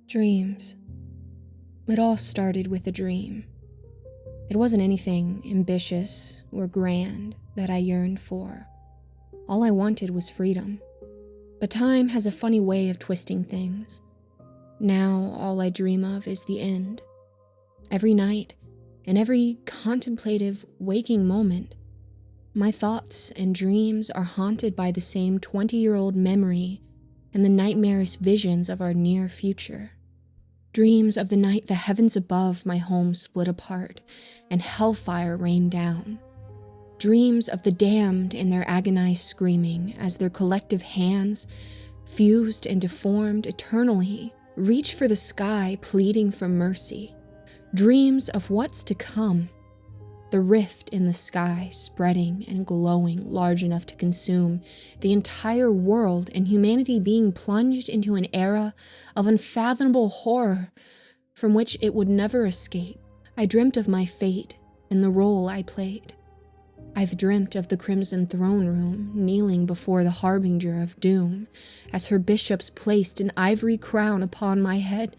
Dreams. It all started with a dream. It wasn't anything ambitious or grand that I yearned for. All I wanted was freedom. But time has a funny way of twisting things. Now all I dream of is the end. Every night, and every contemplative waking moment, my thoughts and dreams are haunted by the same 20-year-old memory and the nightmarish visions of our near future. Dreams of the night the heavens above my home split apart and hellfire rained down. Dreams of the damned and their agonized screaming as their collective hands, fused and deformed eternally, reach for the sky pleading for mercy. Dreams of what's to come. The rift in the sky spreading and glowing large enough to consume the entire world, and humanity being plunged into an era of unfathomable horror from which it would never escape. I dreamt of my fate and the role I played. I've dreamt of the Crimson Throne Room kneeling before the harbinger of doom as her bishops placed an ivory crown upon my head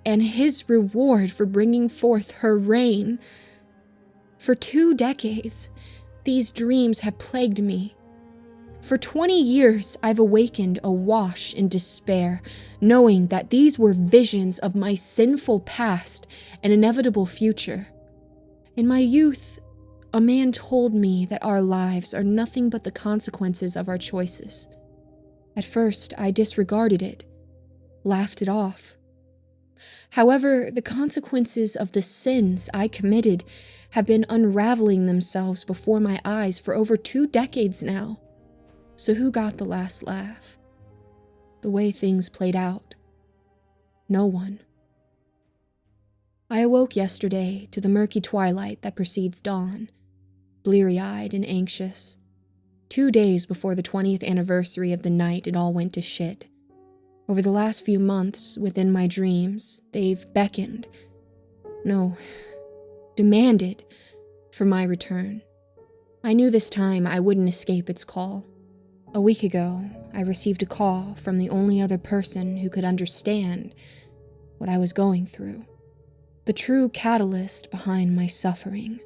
and his reward for bringing forth her reign. For 2 decades, these dreams have plagued me. For 20 years, I've awakened awash in despair, knowing that these were visions of my sinful past and inevitable future. In my youth, a man told me that our lives are nothing but the consequences of our choices. At first, I disregarded it, laughed it off. However, the consequences of the sins I committed have been unraveling themselves before my eyes for over 2 decades now. So who got the last laugh? The way things played out? No one. I awoke yesterday to the murky twilight that precedes dawn, bleary-eyed and anxious. 2 days before the 20th anniversary of the night it all went to shit. Over the last few months, within my dreams, they've beckoned, demanded for my return. I knew this time I wouldn't escape its call. A week ago, I received a call from the only other person who could understand what I was going through, the true catalyst behind my suffering.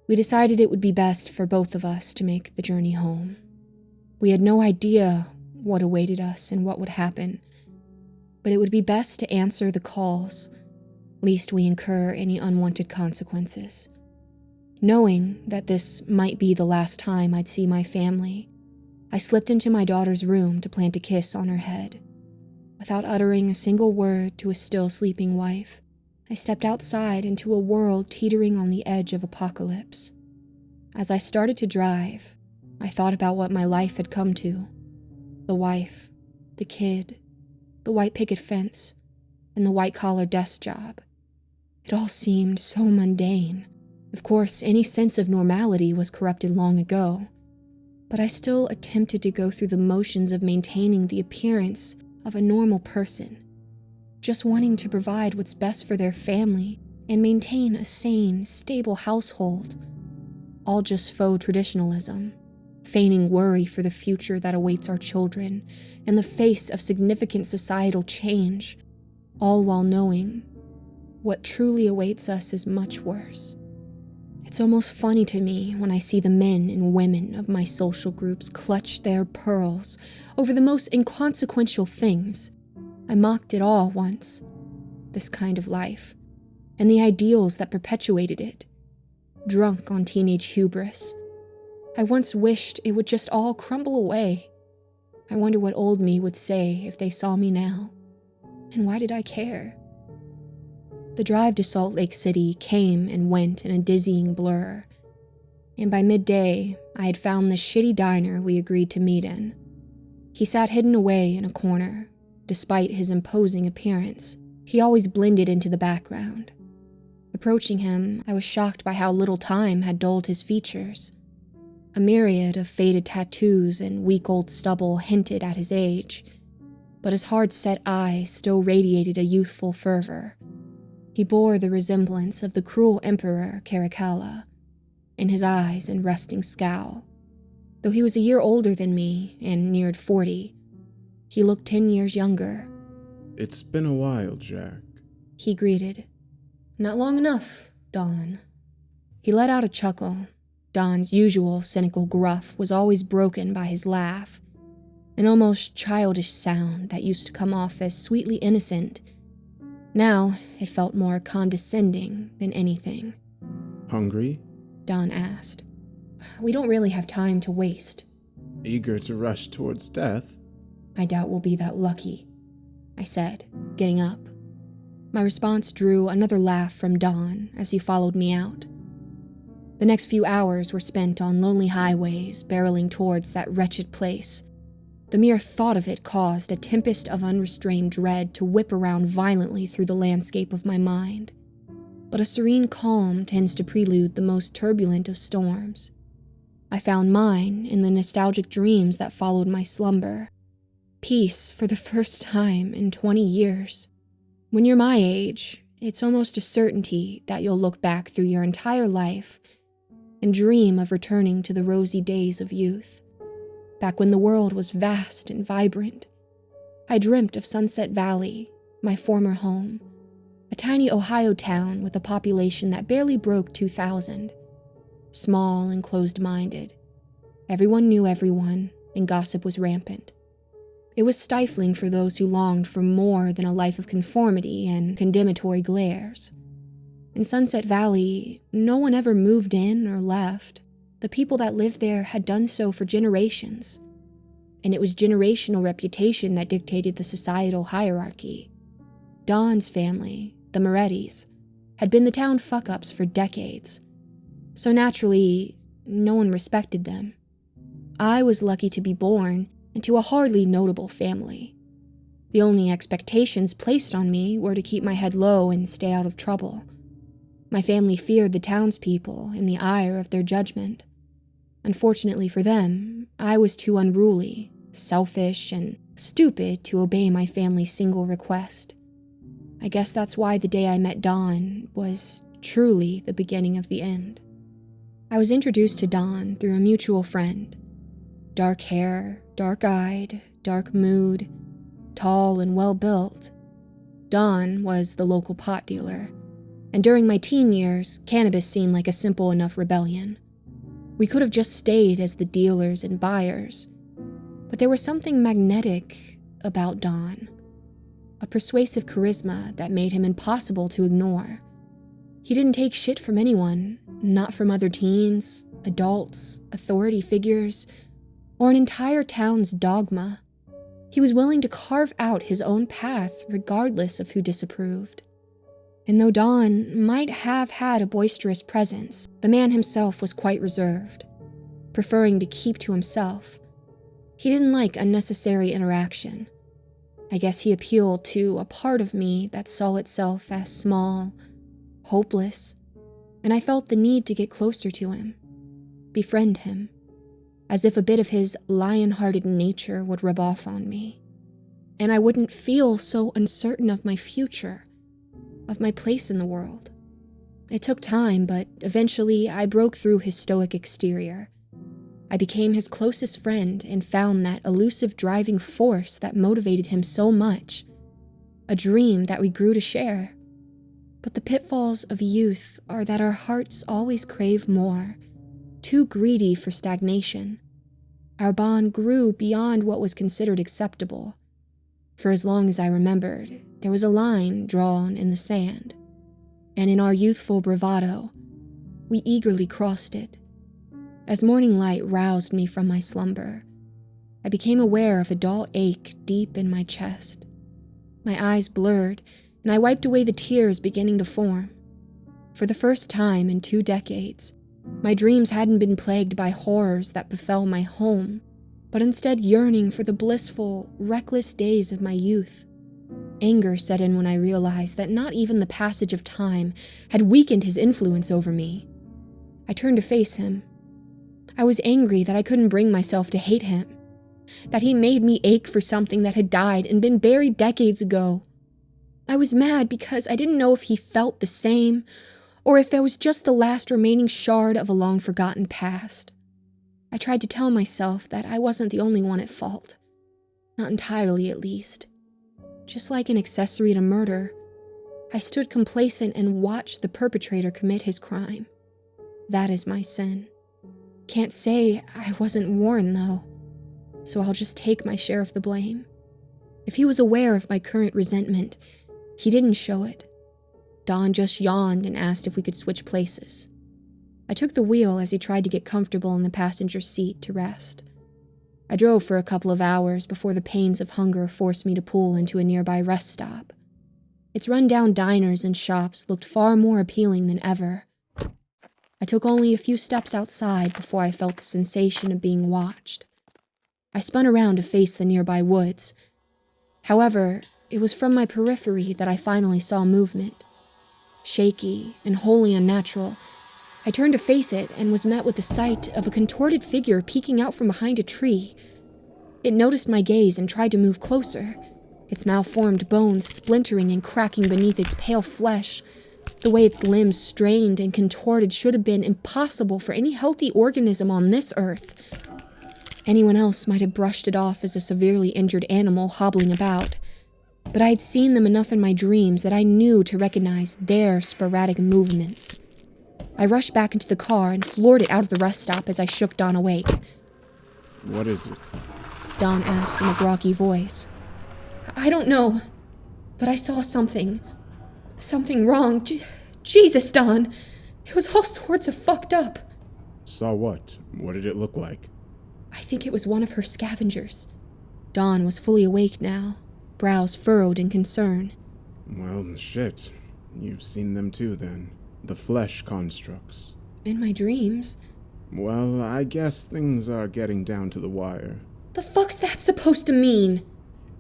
We decided it would be best for both of us to make the journey home. We had no idea what awaited us and what would happen, but it would be best to answer the calls, lest we incur any unwanted consequences. Knowing that this might be the last time I'd see my family, I slipped into my daughter's room to plant a kiss on her head. Without uttering a single word to a still sleeping wife, I stepped outside into a world teetering on the edge of apocalypse. As I started to drive, I thought about what my life had come to. The wife, the kid, the white picket fence, and the white-collar desk job. It all seemed so mundane. Of course, any sense of normality was corrupted long ago, but I still attempted to go through the motions of maintaining the appearance of a normal person, just wanting to provide what's best for their family and maintain a sane, stable household. All just faux traditionalism, feigning worry for the future that awaits our children in the face of significant societal change, all while knowing what truly awaits us is much worse. It's almost funny to me when I see the men and women of my social groups clutch their pearls over the most inconsequential things. I mocked it all once, this kind of life, and the ideals that perpetuated it. Drunk on teenage hubris, I once wished it would just all crumble away. I wonder what old me would say if they saw me now. And why did I care? The drive to Salt Lake City came and went in a dizzying blur, and by midday, I had found the shitty diner we agreed to meet in. He sat hidden away in a corner. Despite his imposing appearance, he always blended into the background. Approaching him, I was shocked by how little time had dulled his features. A myriad of faded tattoos and week-old stubble hinted at his age, but his hard-set eyes still radiated a youthful fervor. He bore the resemblance of the cruel emperor Caracalla in his eyes and resting scowl. Though he was a year older than me and neared 40, he looked 10 years younger. It's been a while, Jack. He greeted. Not long enough, Don. He let out a chuckle. Don's usual cynical gruff was always broken by his laugh, an almost childish sound that used to come off as sweetly innocent. Now it felt more condescending than anything. Hungry? Don asked. We don't really have time to waste. Eager to rush towards death? I doubt we'll be that lucky, I said, getting up. My response drew another laugh from Don as he followed me out. The next few hours were spent on lonely highways barreling towards that wretched place. The mere thought of it caused a tempest of unrestrained dread to whip around violently through the landscape of my mind. But a serene calm tends to prelude the most turbulent of storms. I found mine in the nostalgic dreams that followed my slumber. Peace for the first time in 20 years. When you're my age, it's almost a certainty that you'll look back through your entire life and dream of returning to the rosy days of youth, back when the world was vast and vibrant. I dreamt of Sunset Valley, my former home, a tiny Ohio town with a population that barely broke 2,000. Small and closed-minded. Everyone knew everyone, and gossip was rampant. It was stifling for those who longed for more than a life of conformity and condemnatory glares. In Sunset Valley, no one ever moved in or left. The people that lived there had done so for generations, and it was generational reputation that dictated the societal hierarchy. Don's family, the Morettis, had been the town fuck-ups for decades, so naturally, no one respected them. I was lucky to be born into a hardly notable family. The only expectations placed on me were to keep my head low and stay out of trouble. My family feared the townspeople and the ire of their judgment. Unfortunately for them, I was too unruly, selfish, and stupid to obey my family's single request. I guess that's why the day I met Don was truly the beginning of the end. I was introduced to Don through a mutual friend. Dark hair, dark-eyed, dark mood, tall and well-built. Don was the local pot dealer, and during my teen years, cannabis seemed like a simple enough rebellion. We could have just stayed as the dealers and buyers, but there was something magnetic about Don, a persuasive charisma that made him impossible to ignore. He didn't take shit from anyone, not from other teens, adults, authority figures, or an entire town's dogma. He was willing to carve out his own path regardless of who disapproved. And though Don might have had a boisterous presence, the man himself was quite reserved, preferring to keep to himself. He didn't like unnecessary interaction. I guess he appealed to a part of me that saw itself as small, hopeless, and I felt the need to get closer to him, befriend him, as if a bit of his lion-hearted nature would rub off on me, and I wouldn't feel so uncertain of my future, of my place in the world. It took time, but eventually I broke through his stoic exterior. I became his closest friend and found that elusive driving force that motivated him so much, a dream that we grew to share. But the pitfalls of youth are that our hearts always crave more, too greedy for stagnation. Our bond grew beyond what was considered acceptable. For as long as I remembered, there was a line drawn in the sand, and in our youthful bravado, we eagerly crossed it. As morning light roused me from my slumber, I became aware of a dull ache deep in my chest. My eyes blurred, and I wiped away the tears beginning to form. For the first time in 2 decades, my dreams hadn't been plagued by horrors that befell my home, but instead yearning for the blissful, reckless days of my youth. Anger set in when I realized that not even the passage of time had weakened his influence over me. I turned to face him. I was angry that I couldn't bring myself to hate him, that he made me ache for something that had died and been buried decades ago. I was mad because I didn't know if he felt the same, or if it was just the last remaining shard of a long-forgotten past. I tried to tell myself that I wasn't the only one at fault. Not entirely, at least. just like an accessory to murder. I stood complacent and watched the perpetrator commit his crime. That is my sin. Can't say I wasn't warned, though, so I'll just take my share of the blame. If he was aware of my current resentment, he didn't show it. Don just yawned and asked if we could switch places. I took the wheel as he tried to get comfortable in the passenger seat to rest. I drove for a couple of hours before the pains of hunger forced me to pull into a nearby rest stop. Its run-down diners and shops looked far more appealing than ever. I took only a few steps outside before I felt the sensation of being watched. I spun around to face the nearby woods. However, it was from my periphery that I finally saw movement. Shaky and wholly unnatural, I turned to face it and was met with the sight of a contorted figure peeking out from behind a tree. It noticed my gaze and tried to move closer, its malformed bones splintering and cracking beneath its pale flesh. The way its limbs strained and contorted should have been impossible for any healthy organism on this earth. Anyone else might have brushed it off as a severely injured animal hobbling about, but I had seen them enough in my dreams that I knew to recognize their sporadic movements. I rushed back into the car and floored it out of the rest stop as I shook Don awake. What is it? Don asked in a groggy voice. I don't know, but I saw something. Something wrong. Jesus, Don. It was all sorts of fucked up. Saw what? What did it look like? I think it was one of her scavengers. Don was fully awake now, brows furrowed in concern. Well, shit. You've seen them too, then. The flesh constructs. In my dreams. Well, I guess things are getting down to the wire. The fuck's that supposed to mean?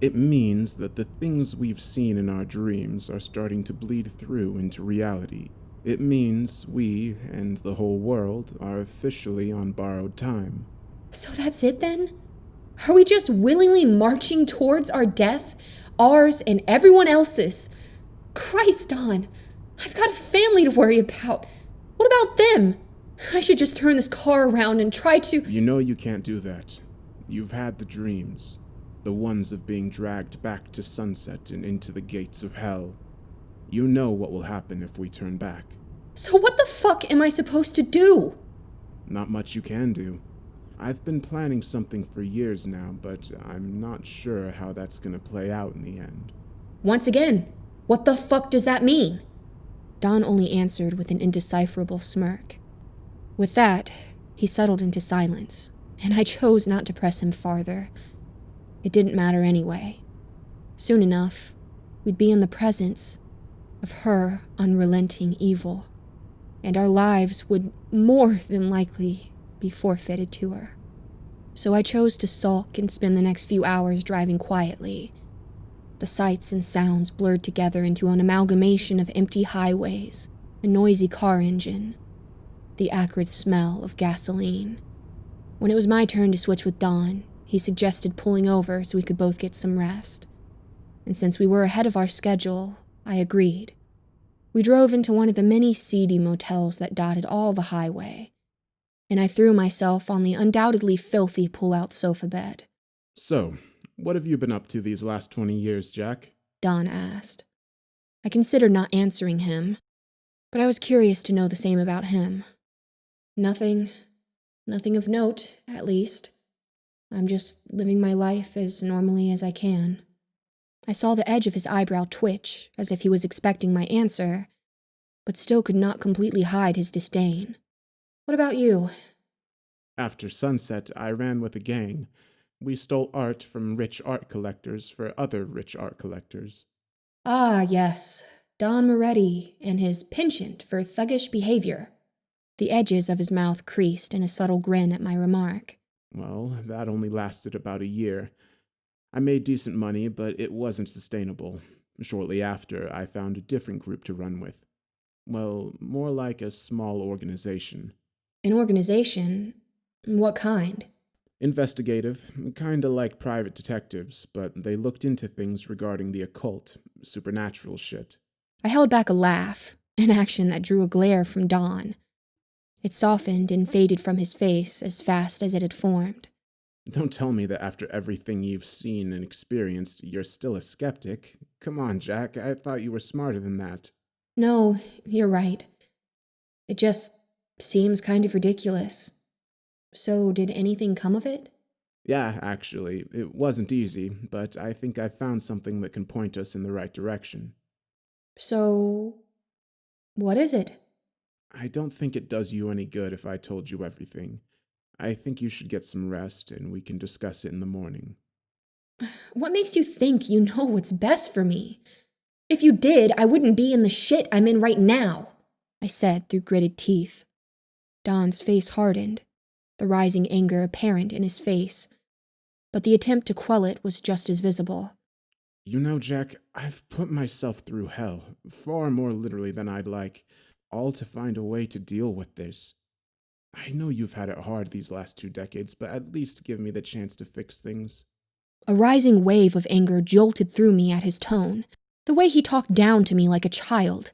It means that the things we've seen in our dreams are starting to bleed through into reality. It means we, and the whole world, are officially on borrowed time. So that's it then? Are we just willingly marching towards our death? Ours and everyone else's? Christ, Don. I've got a family to worry about. What about them? I should just turn this car around and try to— You know you can't do that. You've had the dreams. The ones of being dragged back to sunset and into the gates of hell. You know what will happen if we turn back. So what the fuck am I supposed to do? Not much you can do. I've been planning something for years now, but I'm not sure how that's gonna play out in the end. Once again, what the fuck does that mean? Don only answered with an indecipherable smirk. With that, he settled into silence, and I chose not to press him farther. It didn't matter anyway. Soon enough, we'd be in the presence of her unrelenting evil, and our lives would more than likely be forfeited to her. So I chose to sulk and spend the next few hours driving quietly. The sights and sounds blurred together into an amalgamation of empty highways, a noisy car engine, the acrid smell of gasoline. When it was my turn to switch with Don, he suggested pulling over so we could both get some rest. And since we were ahead of our schedule, I agreed. We drove into one of the many seedy motels that dotted all the highway, and I threw myself on the undoubtedly filthy pull-out sofa bed. So, what have you been up to these last 20 years, Jack? Don asked. I considered not answering him, but I was curious to know the same about him. Nothing of note, at least. I'm just living my life as normally as I can. I saw the edge of his eyebrow twitch, as if he was expecting my answer, but still could not completely hide his disdain. What about you? After sunset, I ran with a gang. We stole art from rich art collectors for other rich art collectors. Ah, yes. Don Moretti and his penchant for thuggish behavior. The edges of his mouth creased in a subtle grin at my remark. Well, that only lasted about a year. I made decent money, but it wasn't sustainable. Shortly after, I found a different group to run with. Well, more like a small organization. An organization? What kind? Investigative, kinda like private detectives, but they looked into things regarding the occult, supernatural shit. I held back a laugh, an action that drew a glare from Don. It softened and faded from his face as fast as it had formed. Don't tell me that after everything you've seen and experienced, you're still a skeptic. Come on, Jack, I thought you were smarter than that. No, you're right. It just seems kind of ridiculous. So, did anything come of it? Yeah, actually, it wasn't easy, but I think I found something that can point us in the right direction. So, what is it? I don't think it does you any good if I told you everything. I think you should get some rest, and we can discuss it in the morning. What makes you think you know what's best for me? If you did, I wouldn't be in the shit I'm in right now, I said through gritted teeth. Don's face hardened, the rising anger apparent in his face, but the attempt to quell it was just as visible. You know, Jack, I've put myself through hell, far more literally than I'd like, all to find a way to deal with this. I know you've had it hard these last 2 decades, but at least give me the chance to fix things. A rising wave of anger jolted through me at his tone, the way he talked down to me like a child.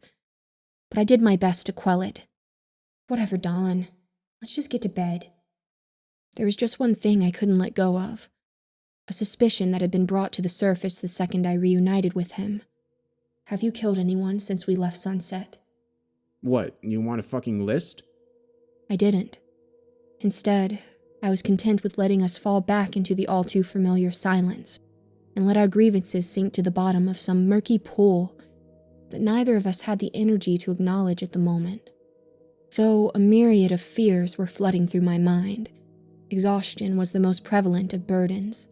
But I did my best to quell it. Whatever, Don. Let's just get to bed. There was just one thing I couldn't let go of. A suspicion that had been brought to the surface the second I reunited with him. Have you killed anyone since we left Sunset? What, you want a fucking list? I didn't. Instead, I was content with letting us fall back into the all-too-familiar silence and let our grievances sink to the bottom of some murky pool that neither of us had the energy to acknowledge at the moment. Though a myriad of fears were flooding through my mind, exhaustion was the most prevalent of burdens.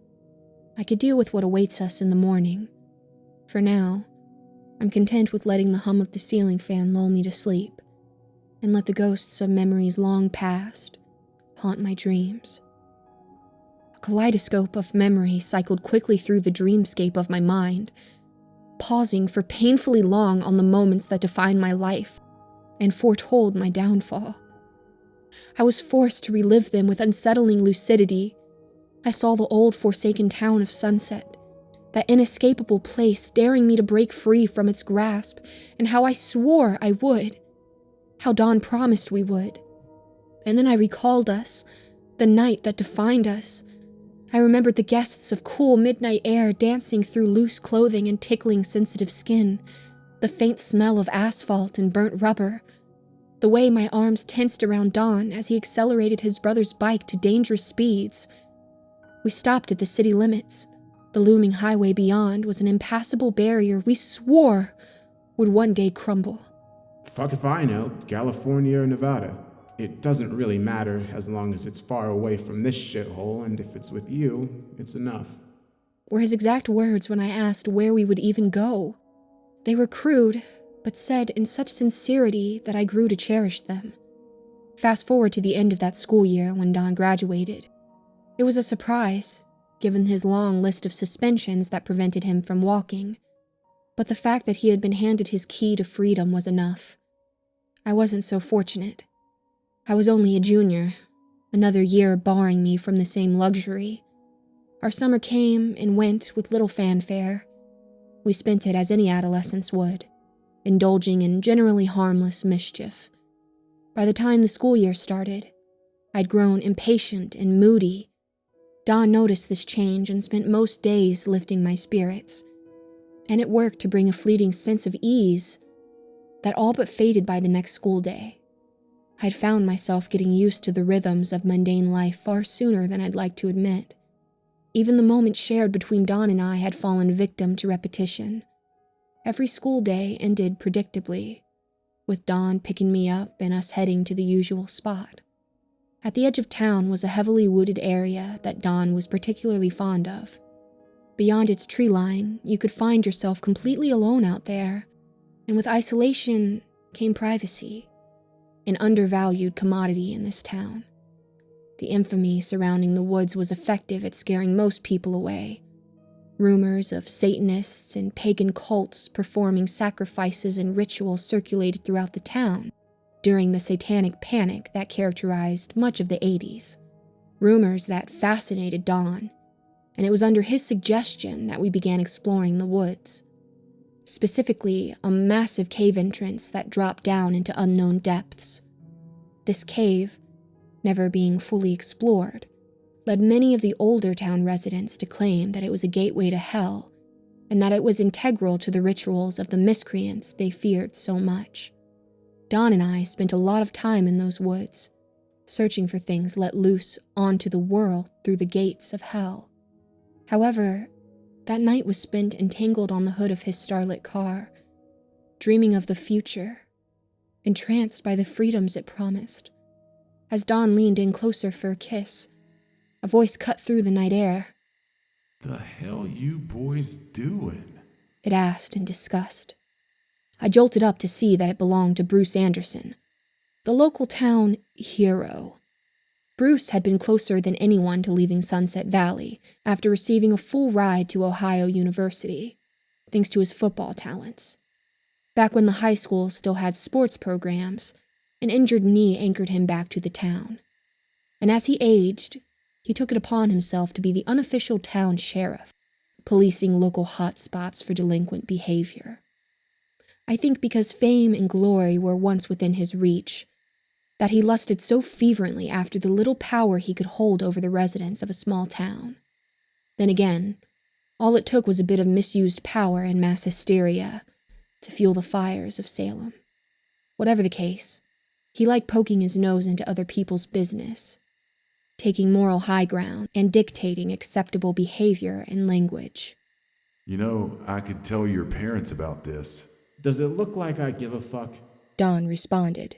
I could deal with what awaits us in the morning. For now, I'm content with letting the hum of the ceiling fan lull me to sleep and let the ghosts of memories long past haunt my dreams. A kaleidoscope of memory cycled quickly through the dreamscape of my mind, pausing for painfully long on the moments that defined my life and foretold my downfall. I was forced to relive them with unsettling lucidity. I saw the old forsaken town of Sunset, that inescapable place daring me to break free from its grasp, and how I swore I would, how Dawn promised we would. And then I recalled us, the night that defined us. I remembered the guests of cool midnight air dancing through loose clothing and tickling sensitive skin, the faint smell of asphalt and burnt rubber, the way my arms tensed around Don as he accelerated his brother's bike to dangerous speeds. We stopped at the city limits. The looming highway beyond was an impassable barrier we swore would one day crumble. Fuck if I know, California or Nevada. It doesn't really matter as long as it's far away from this shithole, and if it's with you, it's enough. Were his exact words when I asked where we would even go. They were crude, but said in such sincerity that I grew to cherish them. Fast forward to the end of that school year when Don graduated. It was a surprise, given his long list of suspensions that prevented him from walking. But the fact that he had been handed his key to freedom was enough. I wasn't so fortunate. I was only a junior, another year barring me from the same luxury. Our summer came and went with little fanfare. We spent it as any adolescents would, indulging in generally harmless mischief. By the time the school year started, I'd grown impatient and moody. Don noticed this change and spent most days lifting my spirits, and it worked to bring a fleeting sense of ease that all but faded by the next school day. I'd found myself getting used to the rhythms of mundane life far sooner than I'd like to admit. Even the moments shared between Don and I had fallen victim to repetition. Every school day ended predictably, with Don picking me up and us heading to the usual spot. At the edge of town was a heavily wooded area that Don was particularly fond of. Beyond its tree line, you could find yourself completely alone out there, and with isolation came privacy, an undervalued commodity in this town. The infamy surrounding the woods was effective at scaring most people away. Rumors of Satanists and pagan cults performing sacrifices and rituals circulated throughout the town during the satanic panic that characterized much of the 80s. Rumors that fascinated Don, and it was under his suggestion that we began exploring the woods. Specifically, a massive cave entrance that dropped down into unknown depths. This cave, never being fully explored, led many of the older town residents to claim that it was a gateway to hell and that it was integral to the rituals of the miscreants they feared so much. Don and I spent a lot of time in those woods, searching for things let loose onto the world through the gates of hell. However, that night was spent entangled on the hood of his starlit car, dreaming of the future, entranced by the freedoms it promised. As Don leaned in closer for a kiss, a voice cut through the night air. "The hell you boys doing?" It asked in disgust. I jolted up to see that it belonged to Bruce Anderson, the local town hero. Bruce had been closer than anyone to leaving Sunset Valley after receiving a full ride to Ohio University, thanks to his football talents. Back when the high school still had sports programs, an injured knee anchored him back to the town. And as he aged, he took it upon himself to be the unofficial town sheriff, policing local hotspots for delinquent behavior. I think because fame and glory were once within his reach, that he lusted so fervently after the little power he could hold over the residents of a small town. Then again, all it took was a bit of misused power and mass hysteria to fuel the fires of Salem. Whatever the case, he liked poking his nose into other people's business, taking moral high ground and dictating acceptable behavior and language. "You know, I could tell your parents about this." Does it look like I give a fuck? Don responded.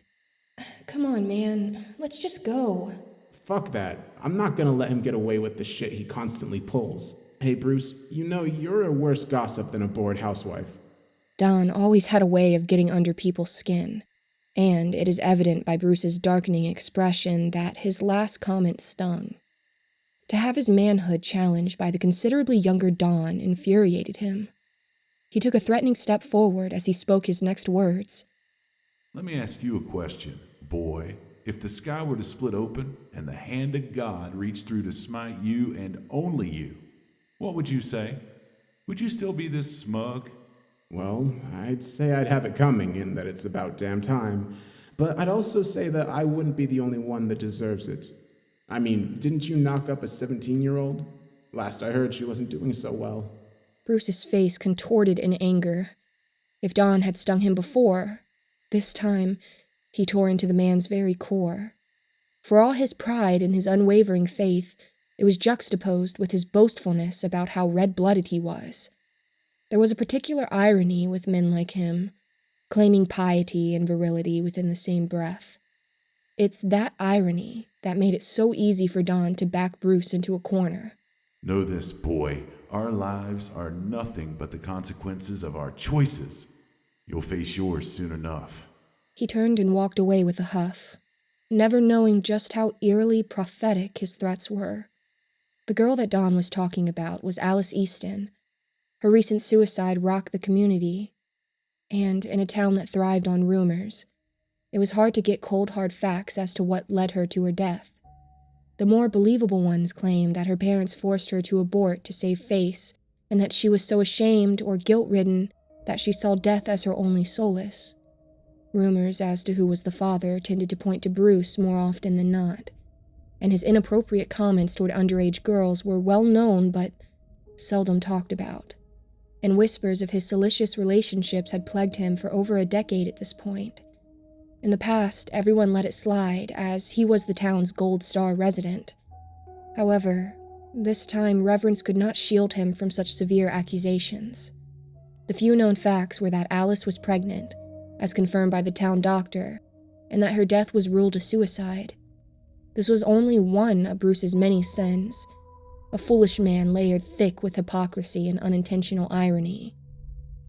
Come on, man. Let's just go. Fuck that. I'm not gonna let him get away with the shit he constantly pulls. Hey, Bruce, you know you're a worse gossip than a bored housewife. Don always had a way of getting under people's skin, and it is evident by Bruce's darkening expression that his last comment stung. To have his manhood challenged by the considerably younger Don infuriated him. He took a threatening step forward as he spoke his next words. "Let me ask you a question, boy. If the sky were to split open and the hand of God reached through to smite you and only you, what would you say? Would you still be this smug?" Well, I'd say I'd have it coming and that it's about damn time. But I'd also say that I wouldn't be the only one that deserves it. I mean, didn't you knock up a 17-year-old? Last I heard, she wasn't doing so well. Bruce's face contorted in anger. If Don had stung him before, this time he tore into the man's very core. For all his pride and his unwavering faith, it was juxtaposed with his boastfulness about how red-blooded he was. There was a particular irony with men like him, claiming piety and virility within the same breath. It's that irony that made it so easy for Don to back Bruce into a corner. "Know this, boy. Our lives are nothing but the consequences of our choices. You'll face yours soon enough." He turned and walked away with a huff, never knowing just how eerily prophetic his threats were. The girl that Don was talking about was Alice Easton. Her recent suicide rocked the community, and in a town that thrived on rumors, it was hard to get cold hard facts as to what led her to her death. The more believable ones claimed that her parents forced her to abort to save face, and that she was so ashamed or guilt-ridden that she saw death as her only solace. Rumors as to who was the father tended to point to Bruce more often than not, and his inappropriate comments toward underage girls were well known but seldom talked about. And whispers of his salacious relationships had plagued him for over a decade at this point. In the past, everyone let it slide, as he was the town's Gold Star resident. However, this time reverence could not shield him from such severe accusations. The few known facts were that Alice was pregnant, as confirmed by the town doctor, and that her death was ruled a suicide. This was only one of Bruce's many sins, a foolish man layered thick with hypocrisy and unintentional irony.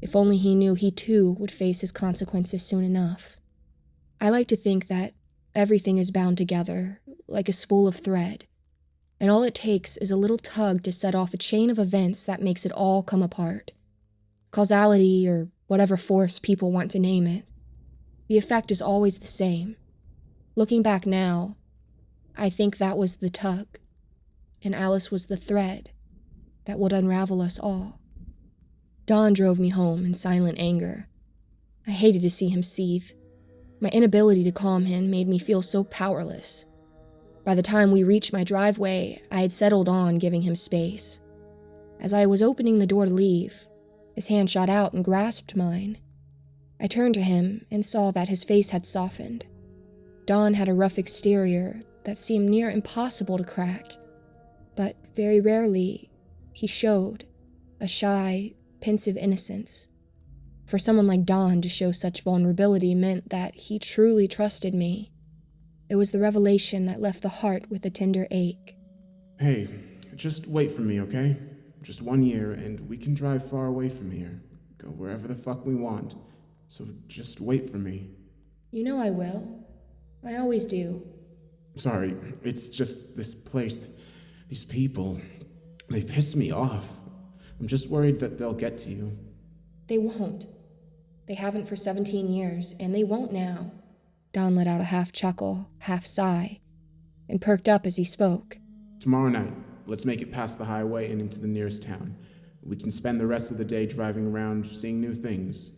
If only he knew he too would face his consequences soon enough. I like to think that everything is bound together, like a spool of thread, and all it takes is a little tug to set off a chain of events that makes it all come apart. Causality, or whatever force people want to name it. The effect is always the same. Looking back now, I think that was the tug, and Alice was the thread that would unravel us all. Don drove me home in silent anger. I hated to see him seethe. My inability to calm him made me feel so powerless. By the time we reached my driveway, I had settled on giving him space. As I was opening the door to leave, his hand shot out and grasped mine. I turned to him and saw that his face had softened. Don had a rough exterior that seemed near impossible to crack, but very rarely he showed a shy, pensive innocence. For someone like Don to show such vulnerability meant that he truly trusted me. It was the revelation that left the heart with a tender ache. Hey, just wait for me, okay? Just 1 year, and we can drive far away from here. Go wherever the fuck we want. So just wait for me. You know I will. I always do. Sorry, it's just this place, these people, they piss me off. I'm just worried that they'll get to you. They won't. They haven't for 17 years, and they won't now. Don let out a half chuckle, half sigh, and perked up as he spoke. Tomorrow night, let's make it past the highway and into the nearest town. We can spend the rest of the day driving around, seeing new things.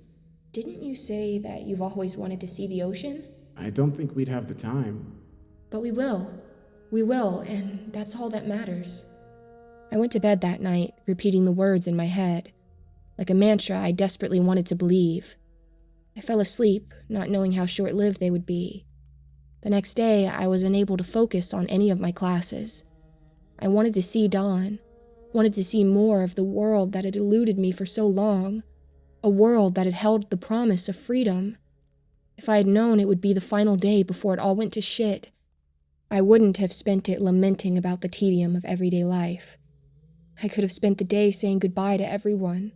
Didn't you say that you've always wanted to see the ocean? I don't think we'd have the time. But we will. We will, and that's all that matters. I went to bed that night, repeating the words in my head, like a mantra I desperately wanted to believe. I fell asleep, not knowing how short-lived they would be. The next day, I was unable to focus on any of my classes. I wanted to see Don, wanted to see more of the world that had eluded me for so long, a world that had held the promise of freedom. If I had known it would be the final day before it all went to shit, I wouldn't have spent it lamenting about the tedium of everyday life. I could have spent the day saying goodbye to everyone,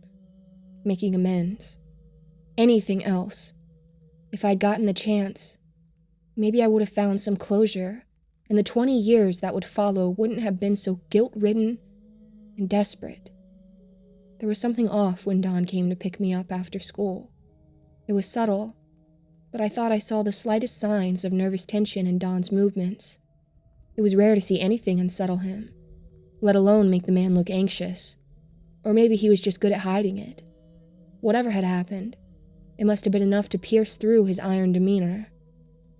making amends. Anything else. If I'd gotten the chance, maybe I would have found some closure, and the 20 years that would follow wouldn't have been so guilt-ridden and desperate. There was something off when Don came to pick me up after school. It was subtle, but I thought I saw the slightest signs of nervous tension in Don's movements. It was rare to see anything unsettle him, let alone make the man look anxious. Or maybe he was just good at hiding it. Whatever had happened, it must have been enough to pierce through his iron demeanor.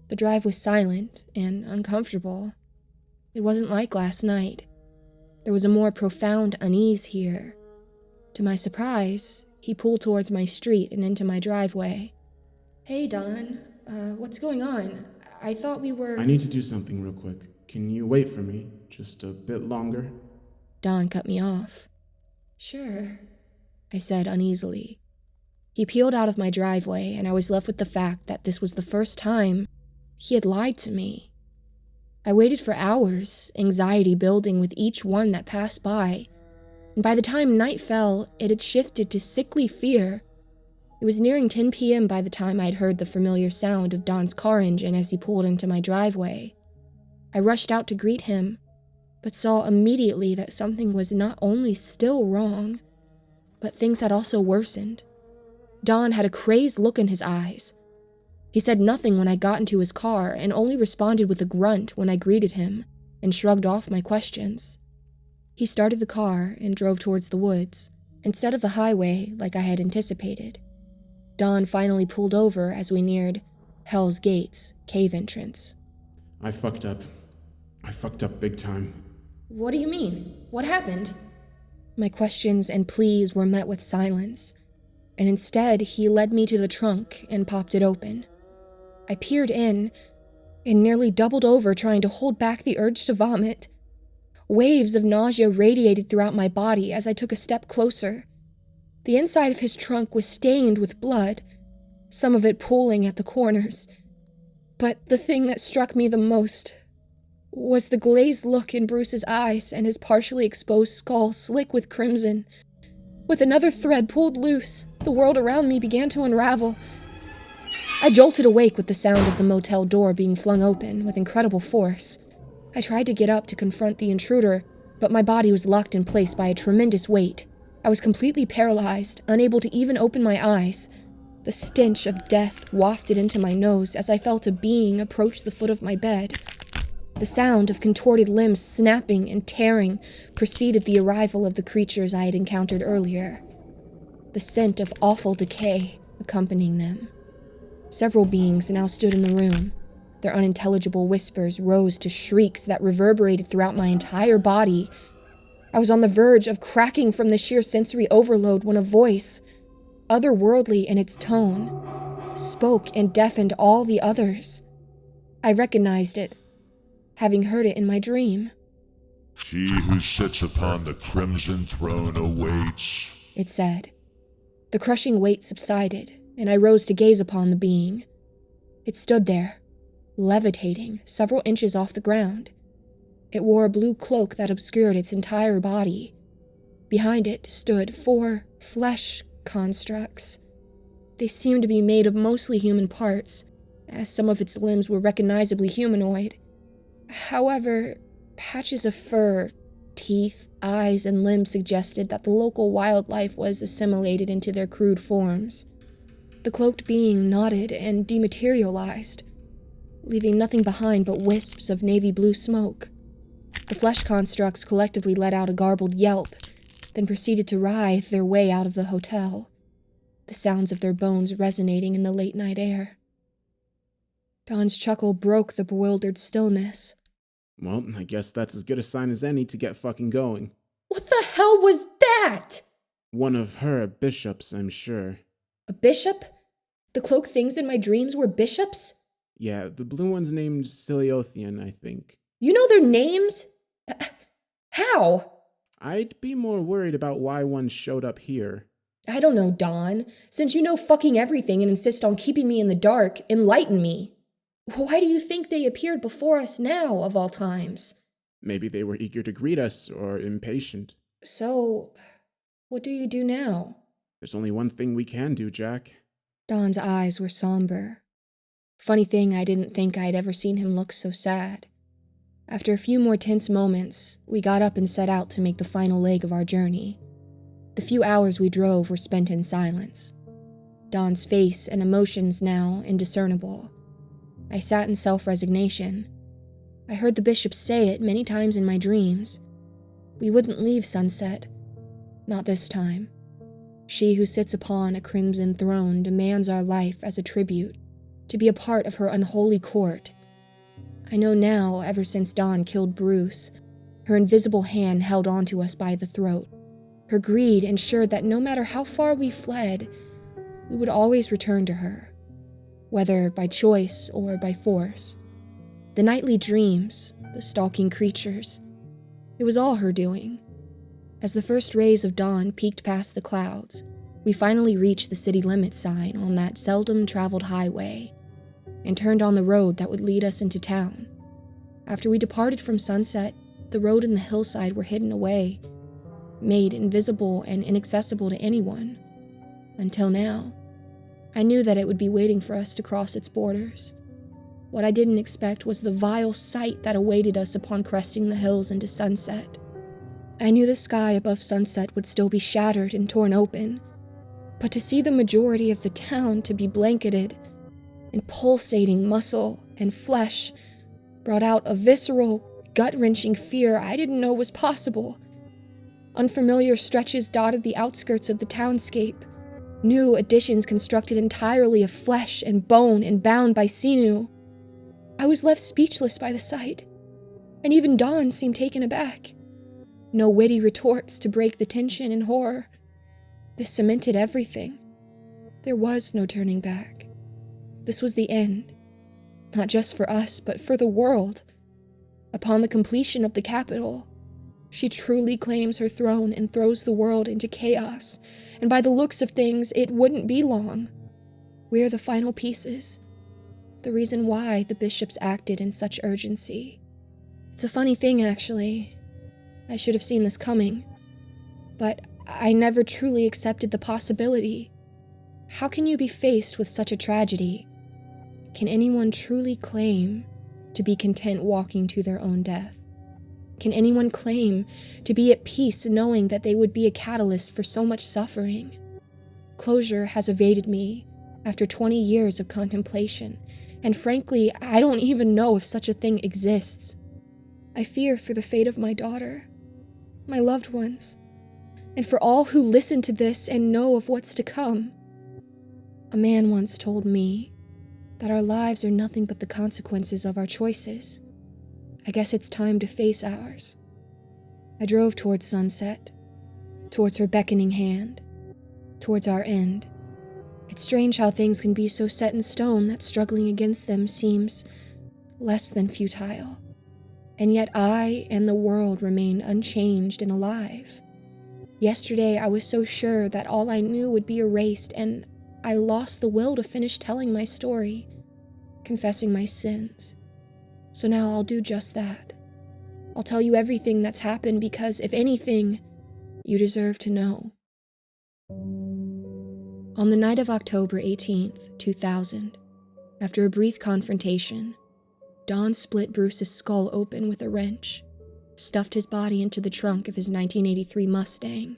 The drive was silent and uncomfortable. It wasn't like last night. There was a more profound unease here. To my surprise, he pulled towards my street and into my driveway. Hey, Don. What's going on? I thought we were... I need to do something real quick. Can you wait for me? Just a bit longer? Don cut me off. Sure, I said uneasily. He peeled out of my driveway, and I was left with the fact that this was the first time he had lied to me. I waited for hours, anxiety building with each one that passed by, and by the time night fell, it had shifted to sickly fear. It was nearing 10 p.m. by the time I'd heard the familiar sound of Don's car engine as he pulled into my driveway. I rushed out to greet him, but saw immediately that something was not only still wrong, but things had also worsened. Don had a crazed look in his eyes. He said nothing when I got into his car and only responded with a grunt when I greeted him and shrugged off my questions. He started the car and drove towards the woods, instead of the highway like I had anticipated. Don finally pulled over as we neared Hell's Gates cave entrance. I fucked up. I fucked up big time. What do you mean? What happened? My questions and pleas were met with silence, and instead he led me to the trunk and popped it open. I peered in and nearly doubled over trying to hold back the urge to vomit. Waves of nausea radiated throughout my body as I took a step closer. The inside of his trunk was stained with blood, some of it pooling at the corners. But the thing that struck me the most was the glazed look in Bruce's eyes and his partially exposed skull slick with crimson. With another thread pulled loose, the world around me began to unravel. I jolted awake with the sound of the motel door being flung open with incredible force. I tried to get up to confront the intruder, but my body was locked in place by a tremendous weight. I was completely paralyzed, unable to even open my eyes. The stench of death wafted into my nose as I felt a being approach the foot of my bed. The sound of contorted limbs snapping and tearing preceded the arrival of the creatures I had encountered earlier, the scent of awful decay accompanying them. Several beings now stood in the room, Their unintelligible whispers rose to shrieks that reverberated throughout my entire body. I was on the verge of cracking from the sheer sensory overload when a voice, otherworldly in its tone, spoke and deafened all the others. I recognized it, having heard it in my dream. "She who sits upon the crimson throne awaits," it said. The crushing weight subsided, and I rose to gaze upon the being. It stood there, levitating several inches off the ground. It wore a blue cloak that obscured its entire body. Behind it stood 4 flesh constructs. They seemed to be made of mostly human parts, as some of its limbs were recognizably humanoid. However, patches of fur, teeth, eyes, and limbs suggested that the local wildlife was assimilated into their crude forms. The cloaked being nodded and dematerialized, leaving nothing behind but wisps of navy blue smoke. The flesh constructs collectively let out a garbled yelp, then proceeded to writhe their way out of the hotel, the sounds of their bones resonating in the late-night air. Don's chuckle broke the bewildered stillness. Well, I guess that's as good a sign as any to get fucking going. What the hell was that? One of her bishops, I'm sure. A bishop? The cloaked things in my dreams were bishops? Yeah, the blue one's named Siliothean, I think. You know their names? How? I'd be more worried about why one showed up here. I don't know, Don. Since you know fucking everything and insist on keeping me in the dark, enlighten me. Why do you think they appeared before us now, of all times? Maybe they were eager to greet us, or impatient. So, what do you do now? There's only one thing we can do, Jack. Don's eyes were somber. Funny thing, I didn't think I'd ever seen him look so sad. After a few more tense moments, we got up and set out to make the final leg of our journey. The few hours we drove were spent in silence. Don's face and emotions now indiscernible. I sat in self-resignation. I heard the bishop say it many times in my dreams. We wouldn't leave Sunset. Not this time. She who sits upon a crimson throne demands our life as a tribute, to be a part of her unholy court. I know now, ever since Dawn killed Bruce, her invisible hand held onto us by the throat. Her greed ensured that no matter how far we fled, we would always return to her, whether by choice or by force. The nightly dreams, the stalking creatures, it was all her doing. As the first rays of dawn peeked past the clouds, we finally reached the city limit sign on that seldom-traveled highway and turned on the road that would lead us into town. After we departed from Sunset, the road and the hillside were hidden away, made invisible and inaccessible to anyone. Until now, I knew that it would be waiting for us to cross its borders. What I didn't expect was the vile sight that awaited us upon cresting the hills into Sunset. I knew the sky above Sunset would still be shattered and torn open, but to see the majority of the town to be blanketed in pulsating muscle and flesh brought out a visceral, gut-wrenching fear I didn't know was possible. Unfamiliar stretches dotted the outskirts of the townscape, new additions constructed entirely of flesh and bone and bound by sinew. I was left speechless by the sight, and even Dawn seemed taken aback. No witty retorts to break the tension and horror. This cemented everything. There was no turning back. This was the end, not just for us, but for the world. Upon the completion of the capital, she truly claims her throne and throws the world into chaos, and by the looks of things, it wouldn't be long. We're the final pieces, the reason why the bishops acted in such urgency. It's a funny thing, actually. I should have seen this coming, but I never truly accepted the possibility. How can you be faced with such a tragedy? Can anyone truly claim to be content walking to their own death? Can anyone claim to be at peace knowing that they would be a catalyst for so much suffering? Closure has evaded me after 20 years of contemplation, and frankly, I don't even know if such a thing exists. I fear for the fate of my daughter, my loved ones, and for all who listen to this and know of what's to come. A man once told me, that our lives are nothing but the consequences of our choices. I guess it's time to face ours. I drove towards sunset, towards her beckoning hand, towards our end. It's strange how things can be so set in stone that struggling against them seems less than futile. And yet I and the world remain unchanged and alive. Yesterday I was so sure that all I knew would be erased, and I lost the will to finish telling my story, confessing my sins. So now I'll do just that. I'll tell you everything that's happened because, if anything, you deserve to know. On the night of October 18th, 2000, after a brief confrontation, Don split Bruce's skull open with a wrench, stuffed his body into the trunk of his 1983 Mustang,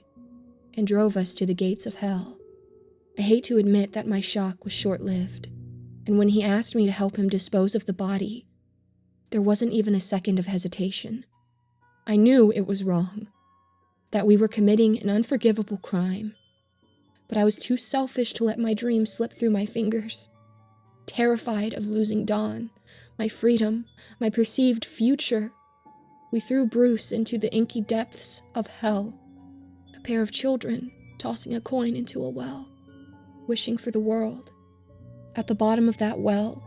and drove us to the gates of hell. I hate to admit that my shock was short-lived, and when he asked me to help him dispose of the body, there wasn't even a second of hesitation. I knew it was wrong, that we were committing an unforgivable crime, but I was too selfish to let my dream slip through my fingers. Terrified of losing Don, my freedom, my perceived future, we threw Bruce into the inky depths of hell, a pair of children tossing a coin into a well, wishing for the world. At the bottom of that well,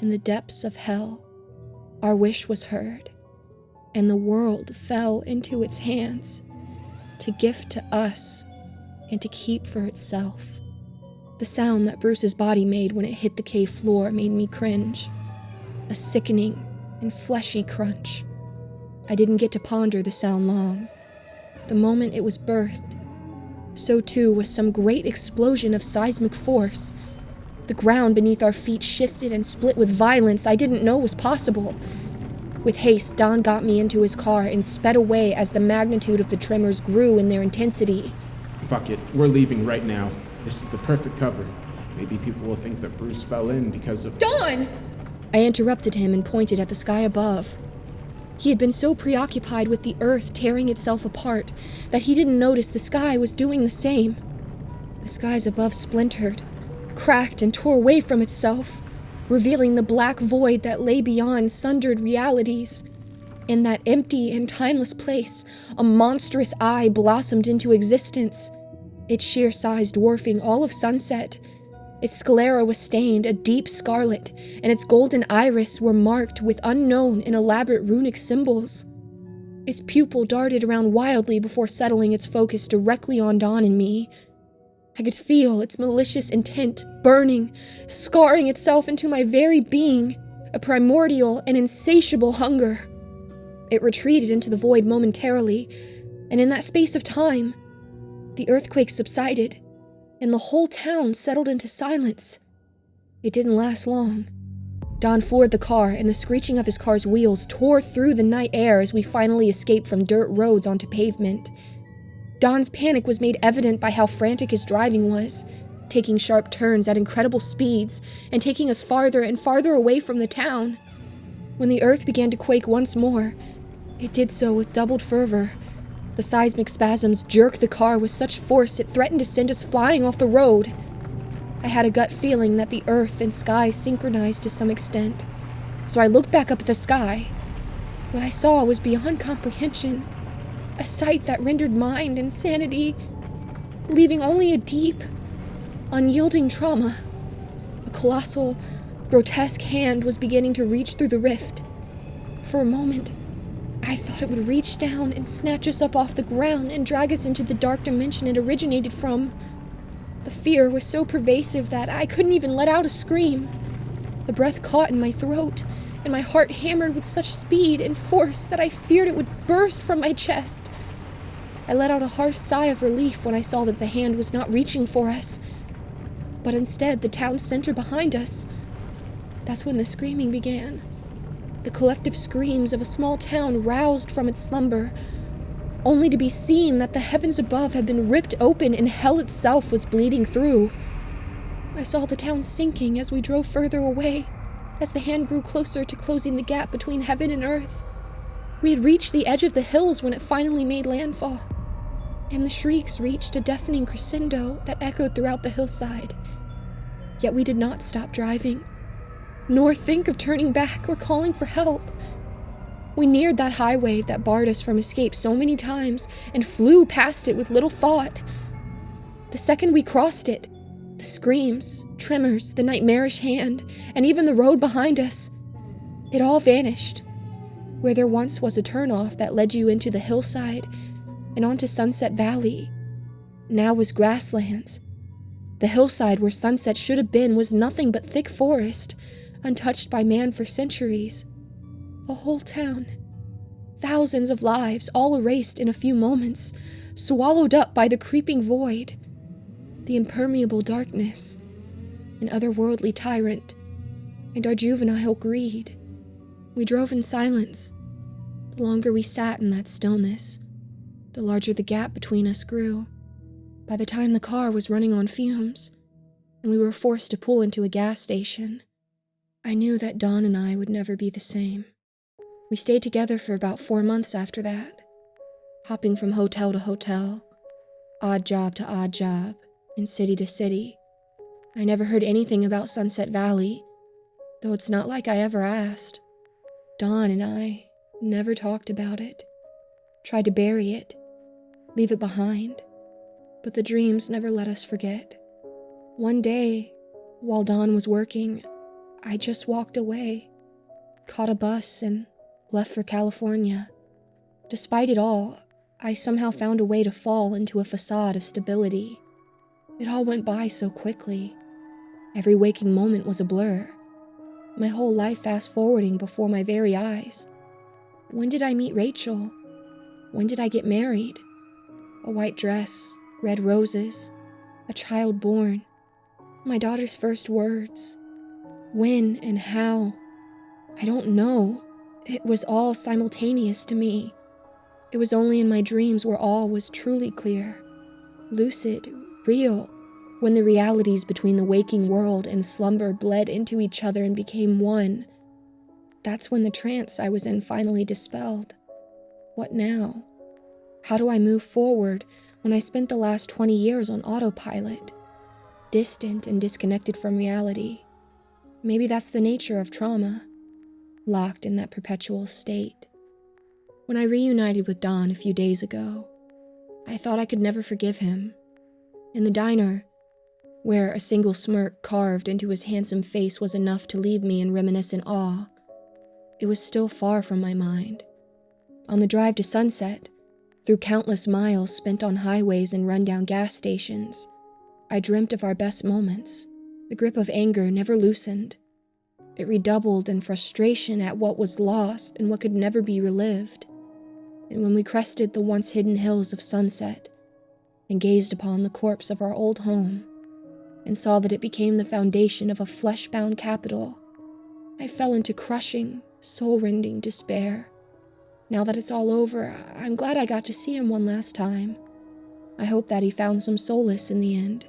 in the depths of hell, our wish was heard, and the world fell into its hands to gift to us and to keep for itself. The sound that Bruce's body made when it hit the cave floor made me cringe, a sickening and fleshy crunch. I didn't get to ponder the sound long. The moment it was birthed, so too was some great explosion of seismic force. The ground beneath our feet shifted and split with violence I didn't know was possible. With haste, Don got me into his car and sped away as the magnitude of the tremors grew in their intensity. Fuck it, we're leaving right now. This is the perfect cover. Maybe people will think that Bruce fell in because of— Don! I interrupted him and pointed at the sky above. He had been so preoccupied with the earth tearing itself apart that he didn't notice the sky was doing the same. The skies above splintered, cracked, and tore away from itself, revealing the black void that lay beyond sundered realities. In that empty and timeless place, a monstrous eye blossomed into existence, its sheer size dwarfing all of sunset. Its sclera was stained a deep scarlet, and its golden iris were marked with unknown and elaborate runic symbols. Its pupil darted around wildly before settling its focus directly on Don and me. I could feel its malicious intent burning, scarring itself into my very being, a primordial and insatiable hunger. It retreated into the void momentarily, and in that space of time, the earthquake subsided, and the whole town settled into silence. It didn't last long. Don floored the car, and the screeching of his car's wheels tore through the night air as we finally escaped from dirt roads onto pavement. Don's panic was made evident by how frantic his driving was, taking sharp turns at incredible speeds and taking us farther and farther away from the town. When the earth began to quake once more, it did so with doubled fervor. The seismic spasms jerked the car with such force it threatened to send us flying off the road. I had a gut feeling that the earth and sky synchronized to some extent, so I looked back up at the sky. What I saw was beyond comprehension, a sight that rendered mind and sanity, leaving only a deep, unyielding trauma. A colossal, grotesque hand was beginning to reach through the rift. For a moment, I thought it would reach down and snatch us up off the ground and drag us into the dark dimension it originated from. The fear was so pervasive that I couldn't even let out a scream. The breath caught in my throat, and my heart hammered with such speed and force that I feared it would burst from my chest. I let out a harsh sigh of relief when I saw that the hand was not reaching for us, but instead the town center behind us. That's when the screaming began. The collective screams of a small town roused from its slumber, only to be seen that the heavens above had been ripped open and hell itself was bleeding through. I saw the town sinking as we drove further away, as the hand grew closer to closing the gap between heaven and earth. We had reached the edge of the hills when it finally made landfall, and the shrieks reached a deafening crescendo that echoed throughout the hillside. Yet we did not stop driving. nor think of turning back or calling for help. We neared that highway that barred us from escape so many times and flew past it with little thought. The second we crossed it, the screams, tremors, the nightmarish hand, and even the road behind us, it all vanished. Where there once was a turnoff that led you into the hillside and onto Sunset Valley, now was grasslands. The hillside where Sunset should have been was nothing but thick forest, untouched by man for centuries. A whole town. Thousands of lives, all erased in a few moments, swallowed up by the creeping void, the impermeable darkness, an otherworldly tyrant, and our juvenile greed. We drove in silence. The longer we sat in that stillness, the larger the gap between us grew. By the time the car was running on fumes, and we were forced to pull into a gas station, I knew that Dawn and I would never be the same. We stayed together for about 4 months after that, hopping from hotel to hotel, odd job to odd job, and city to city. I never heard anything about Sunset Valley, though it's not like I ever asked. Dawn and I never talked about it, tried to bury it, leave it behind, but the dreams never let us forget. One day, while Dawn was working, I just walked away, caught a bus, and left for California. Despite it all, I somehow found a way to fall into a facade of stability. It all went by so quickly. Every waking moment was a blur. My whole life fast-forwarding before my very eyes. When did I meet Rachel? When did I get married? A white dress, red roses, a child born, my daughter's first words. When and how? I don't know. It was all simultaneous to me. It was only in my dreams where all was truly clear, lucid, real, when the realities between the waking world and slumber bled into each other and became one. That's when the trance I was in finally dispelled. What now? How do I move forward when I spent the last 20 years on autopilot, distant and disconnected from reality? Maybe that's the nature of trauma, locked in that perpetual state. When I reunited with Don a few days ago, I thought I could never forgive him. In the diner, where a single smirk carved into his handsome face was enough to leave me in reminiscent awe, it was still far from my mind. On the drive to Sunset, through countless miles spent on highways and rundown gas stations, I dreamt of our best moments. The grip of anger never loosened. It redoubled in frustration at what was lost and what could never be relived. And when we crested the once hidden hills of Sunset and gazed upon the corpse of our old home and saw that it became the foundation of a flesh-bound capital, I fell into crushing, soul-rending despair. Now that it's all over, I'm glad I got to see him one last time. I hope that he found some solace in the end.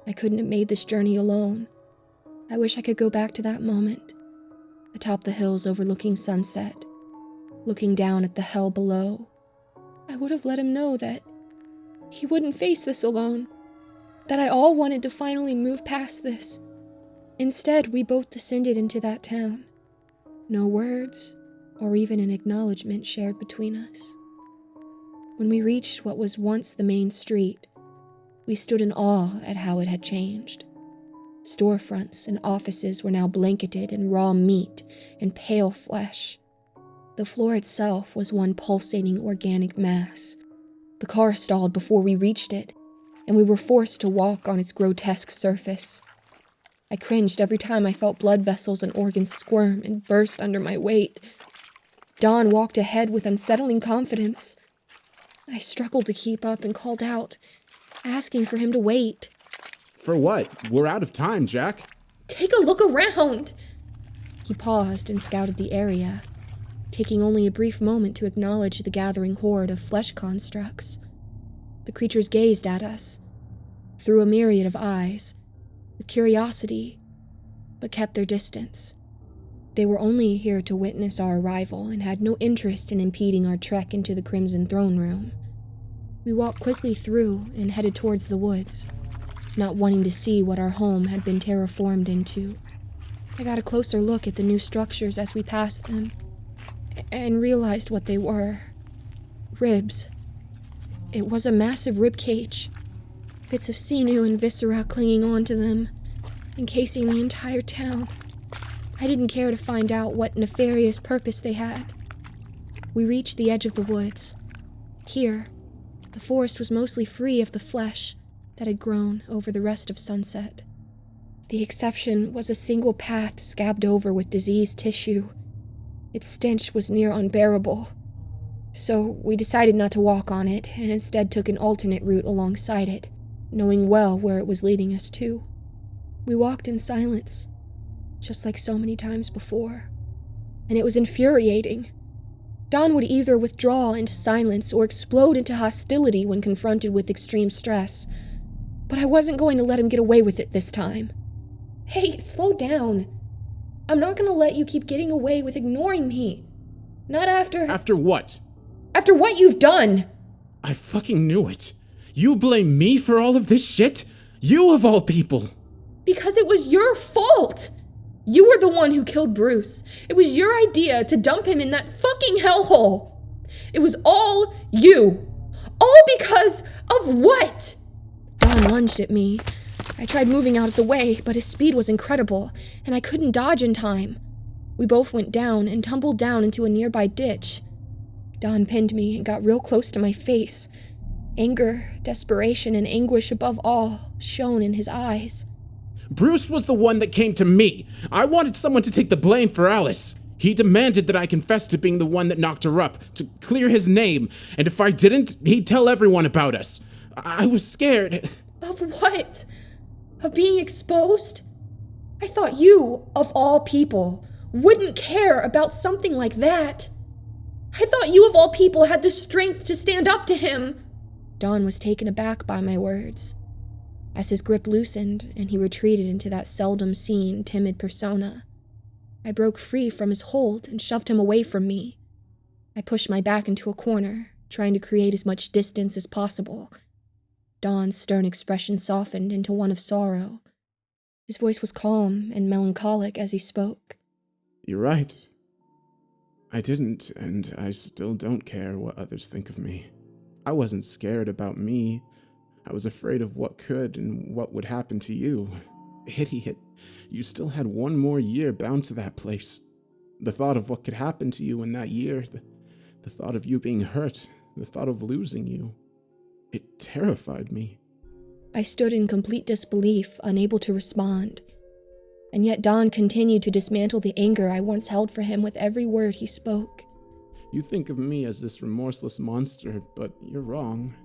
I couldn't have made this journey alone. I wish I could go back to that moment, atop the hills overlooking Sunset, looking down at the hell below. I would have let him know that he wouldn't face this alone, that I all wanted to finally move past this. Instead, we both descended into that town. No words, or even an acknowledgement shared between us. When we reached what was once the main street, we stood in awe at how it had changed. Storefronts and offices were now blanketed in raw meat and pale flesh. The floor itself was one pulsating organic mass. The car stalled before we reached it, and we were forced to walk on its grotesque surface. I cringed every time I felt blood vessels and organs squirm and burst under my weight. Don walked ahead with unsettling confidence. I struggled to keep up and called out, asking for him to wait. For what? We're out of time, Jack. Take a look around! He paused and scouted the area, taking only a brief moment to acknowledge the gathering horde of flesh constructs. The creatures gazed at us, through a myriad of eyes, with curiosity, but kept their distance. They were only here to witness our arrival and had no interest in impeding our trek into the Crimson Throne Room. We walked quickly through and headed towards the woods, not wanting to see what our home had been terraformed into. I got a closer look at the new structures as we passed them, and realized what they were. Ribs. It was a massive rib cage. Bits of sinew and viscera clinging onto them, encasing the entire town. I didn't care to find out what nefarious purpose they had. We reached the edge of the woods. Here, the forest was mostly free of the flesh that had grown over the rest of Sunset. The exception was a single path scabbed over with diseased tissue. Its stench was near unbearable. So we decided not to walk on it and instead took an alternate route alongside it, knowing well where it was leading us to. We walked in silence, just like so many times before, and it was infuriating. Don would either withdraw into silence or explode into hostility when confronted with extreme stress, but I wasn't going to let him get away with it this time. Hey, slow down. I'm not going to let you keep getting away with ignoring me. Not after... After what? After what you've done! I fucking knew it. You blame me for all of this shit? You of all people! Because it was your fault! You were the one who killed Bruce. It was your idea to dump him in that fucking hellhole. It was all you. All because of what? Don lunged at me. I tried moving out of the way, but his speed was incredible, and I couldn't dodge in time. We both went down and tumbled down into a nearby ditch. Don pinned me and got real close to my face. Anger, desperation, and anguish above all shone in his eyes. Bruce was the one that came to me. I wanted someone to take the blame for Alice. He demanded that I confess to being the one that knocked her up, to clear his name, and if I didn't, he'd tell everyone about us. I was scared. Of what? Of being exposed? I thought you, of all people, wouldn't care about something like that. I thought you, of all people, had the strength to stand up to him. Don was taken aback by my words. As his grip loosened and he retreated into that seldom-seen, timid persona, I broke free from his hold and shoved him away from me. I pushed my back into a corner, trying to create as much distance as possible. Don's stern expression softened into one of sorrow. His voice was calm and melancholic as he spoke. You're right. I didn't, and I still don't care what others think of me. I wasn't scared about me. I was afraid of what could and what would happen to you. Idiot, you still had one more year bound to that place. The thought of what could happen to you in that year, the thought of you being hurt, the thought of losing you, it terrified me. I stood in complete disbelief, unable to respond. And yet Don continued to dismantle the anger I once held for him with every word he spoke. You think of me as this remorseless monster, but you're wrong.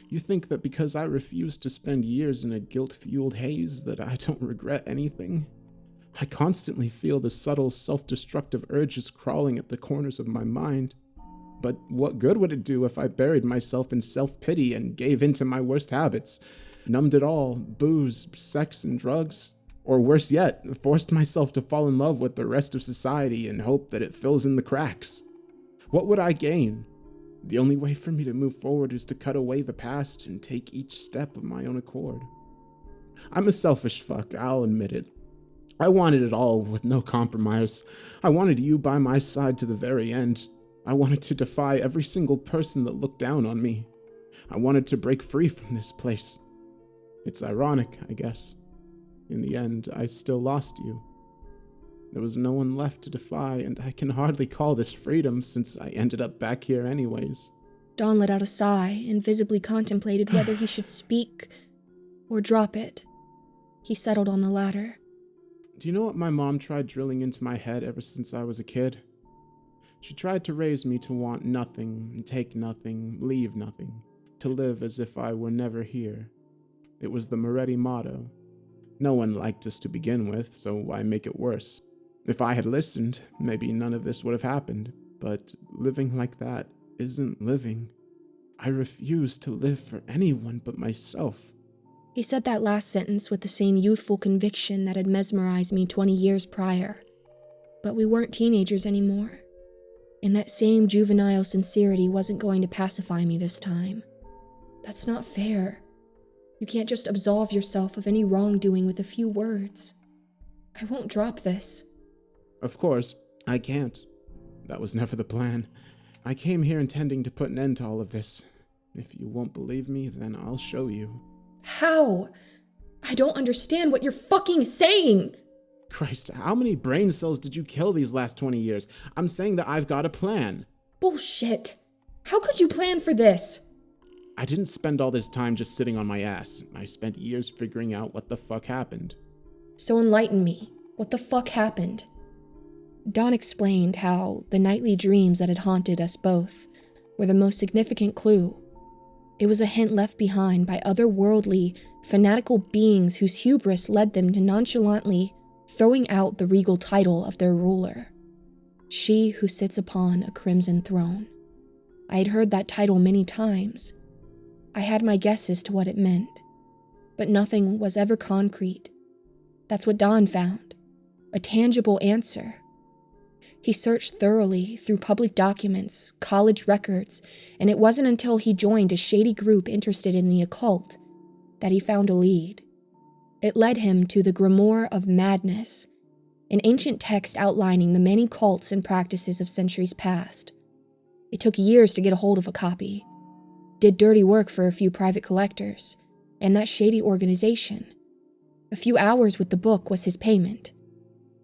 You think that because I refused to spend years in a guilt-fueled haze that I don't regret anything? I constantly feel the subtle, self-destructive urges crawling at the corners of my mind. But what good would it do if I buried myself in self-pity and gave in to my worst habits? Numbed it all, booze, sex, and drugs? Or worse yet, forced myself to fall in love with the rest of society and hope that it fills in the cracks? What would I gain? The only way for me to move forward is to cut away the past and take each step of my own accord. I'm a selfish fuck, I'll admit it. I wanted it all with no compromise. I wanted you by my side to the very end. I wanted to defy every single person that looked down on me. I wanted to break free from this place. It's ironic, I guess. In the end, I still lost you. There was no one left to defy, and I can hardly call this freedom since I ended up back here anyways. Don let out a sigh and visibly contemplated whether he should speak or drop it. He settled on the latter. Do you know what my mom tried drilling into my head ever since I was a kid? She tried to raise me to want nothing, take nothing, leave nothing, to live as if I were never here. It was the Moretti motto. No one liked us to begin with, so why make it worse? If I had listened, maybe none of this would have happened, but living like that isn't living. I refuse to live for anyone but myself. He said that last sentence with the same youthful conviction that had mesmerized me 20 years prior. But we weren't teenagers anymore, and that same juvenile sincerity wasn't going to pacify me this time. That's not fair. You can't just absolve yourself of any wrongdoing with a few words. I won't drop this. Of course, I can't. That was never the plan. I came here intending to put an end to all of this. If you won't believe me, then I'll show you. How? I don't understand what you're fucking saying! Christ, how many brain cells did you kill these last 20 years? I'm saying that I've got a plan. Bullshit. How could you plan for this? I didn't spend all this time just sitting on my ass. I spent years figuring out what the fuck happened. So enlighten me. What the fuck happened? Dawn explained how the nightly dreams that had haunted us both were the most significant clue. It was a hint left behind by otherworldly, fanatical beings whose hubris led them to nonchalantly throwing out the regal title of their ruler. She who sits upon a crimson throne. I had heard that title many times. I had my guesses as to what it meant, but nothing was ever concrete. That's what Don found, a tangible answer. He searched thoroughly through public documents, college records, and it wasn't until he joined a shady group interested in the occult that he found a lead. It led him to the Grimoire of Madness, an ancient text outlining the many cults and practices of centuries past. It took years to get a hold of a copy. Did dirty work for a few private collectors, and that shady organization. A few hours with the book was his payment.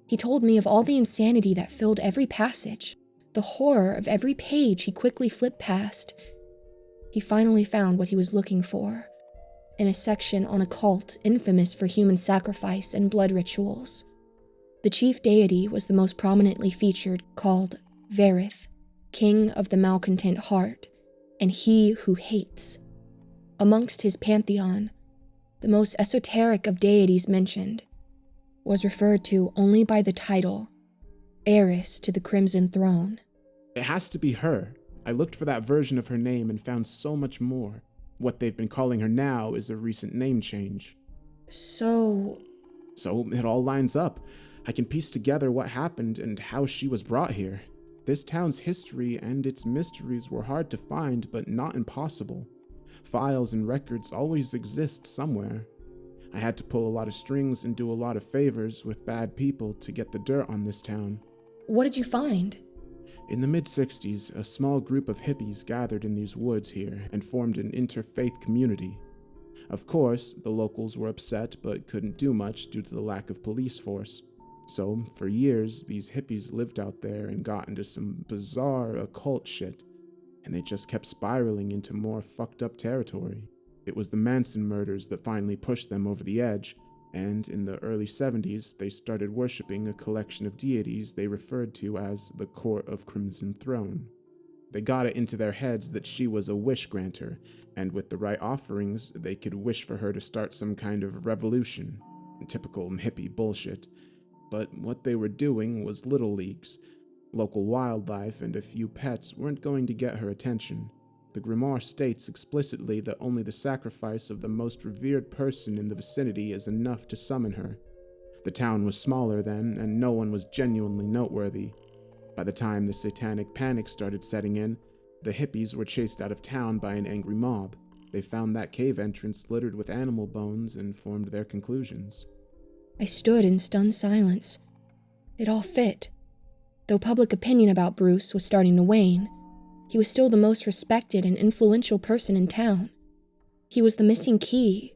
He told me of all the insanity that filled every passage, the horror of every page he quickly flipped past. He finally found what he was looking for, in a section on a cult infamous for human sacrifice and blood rituals. The chief deity was the most prominently featured, called Varith, King of the Malcontent Heart, and He Who Hates. Amongst his pantheon, the most esoteric of deities mentioned was referred to only by the title, Heiress to the Crimson Throne. It has to be her. I looked for that version of her name and found so much more. What they've been calling her now is a recent name change. So it all lines up. I can piece together what happened and how she was brought here. This town's history and its mysteries were hard to find, but not impossible. Files and records always exist somewhere. I had to pull a lot of strings and do a lot of favors with bad people to get the dirt on this town. what did you find? In the mid-60s, a small group of hippies gathered in these woods here and formed an interfaith community. Of course, the locals were upset but couldn't do much due to the lack of police force. So, for years, these hippies lived out there and got into some bizarre occult shit, and they just kept spiraling into more fucked up territory. It was the Manson murders that finally pushed them over the edge, and in the early 70s, they started worshipping a collection of deities they referred to as the Court of Crimson Throne. They got it into their heads that she was a wish granter, and with the right offerings, they could wish for her to start some kind of revolution. Typical hippie bullshit. But what they were doing was little leagues. Local wildlife and a few pets weren't going to get her attention. The grimoire states explicitly that only the sacrifice of the most revered person in the vicinity is enough to summon her. The town was smaller then, and no one was genuinely noteworthy. By the time the satanic panic started setting in, the hippies were chased out of town by an angry mob. They found that cave entrance littered with animal bones and formed their conclusions. I stood in stunned silence. It all fit. Though public opinion about Bruce was starting to wane, he was still the most respected and influential person in town. He was the missing key.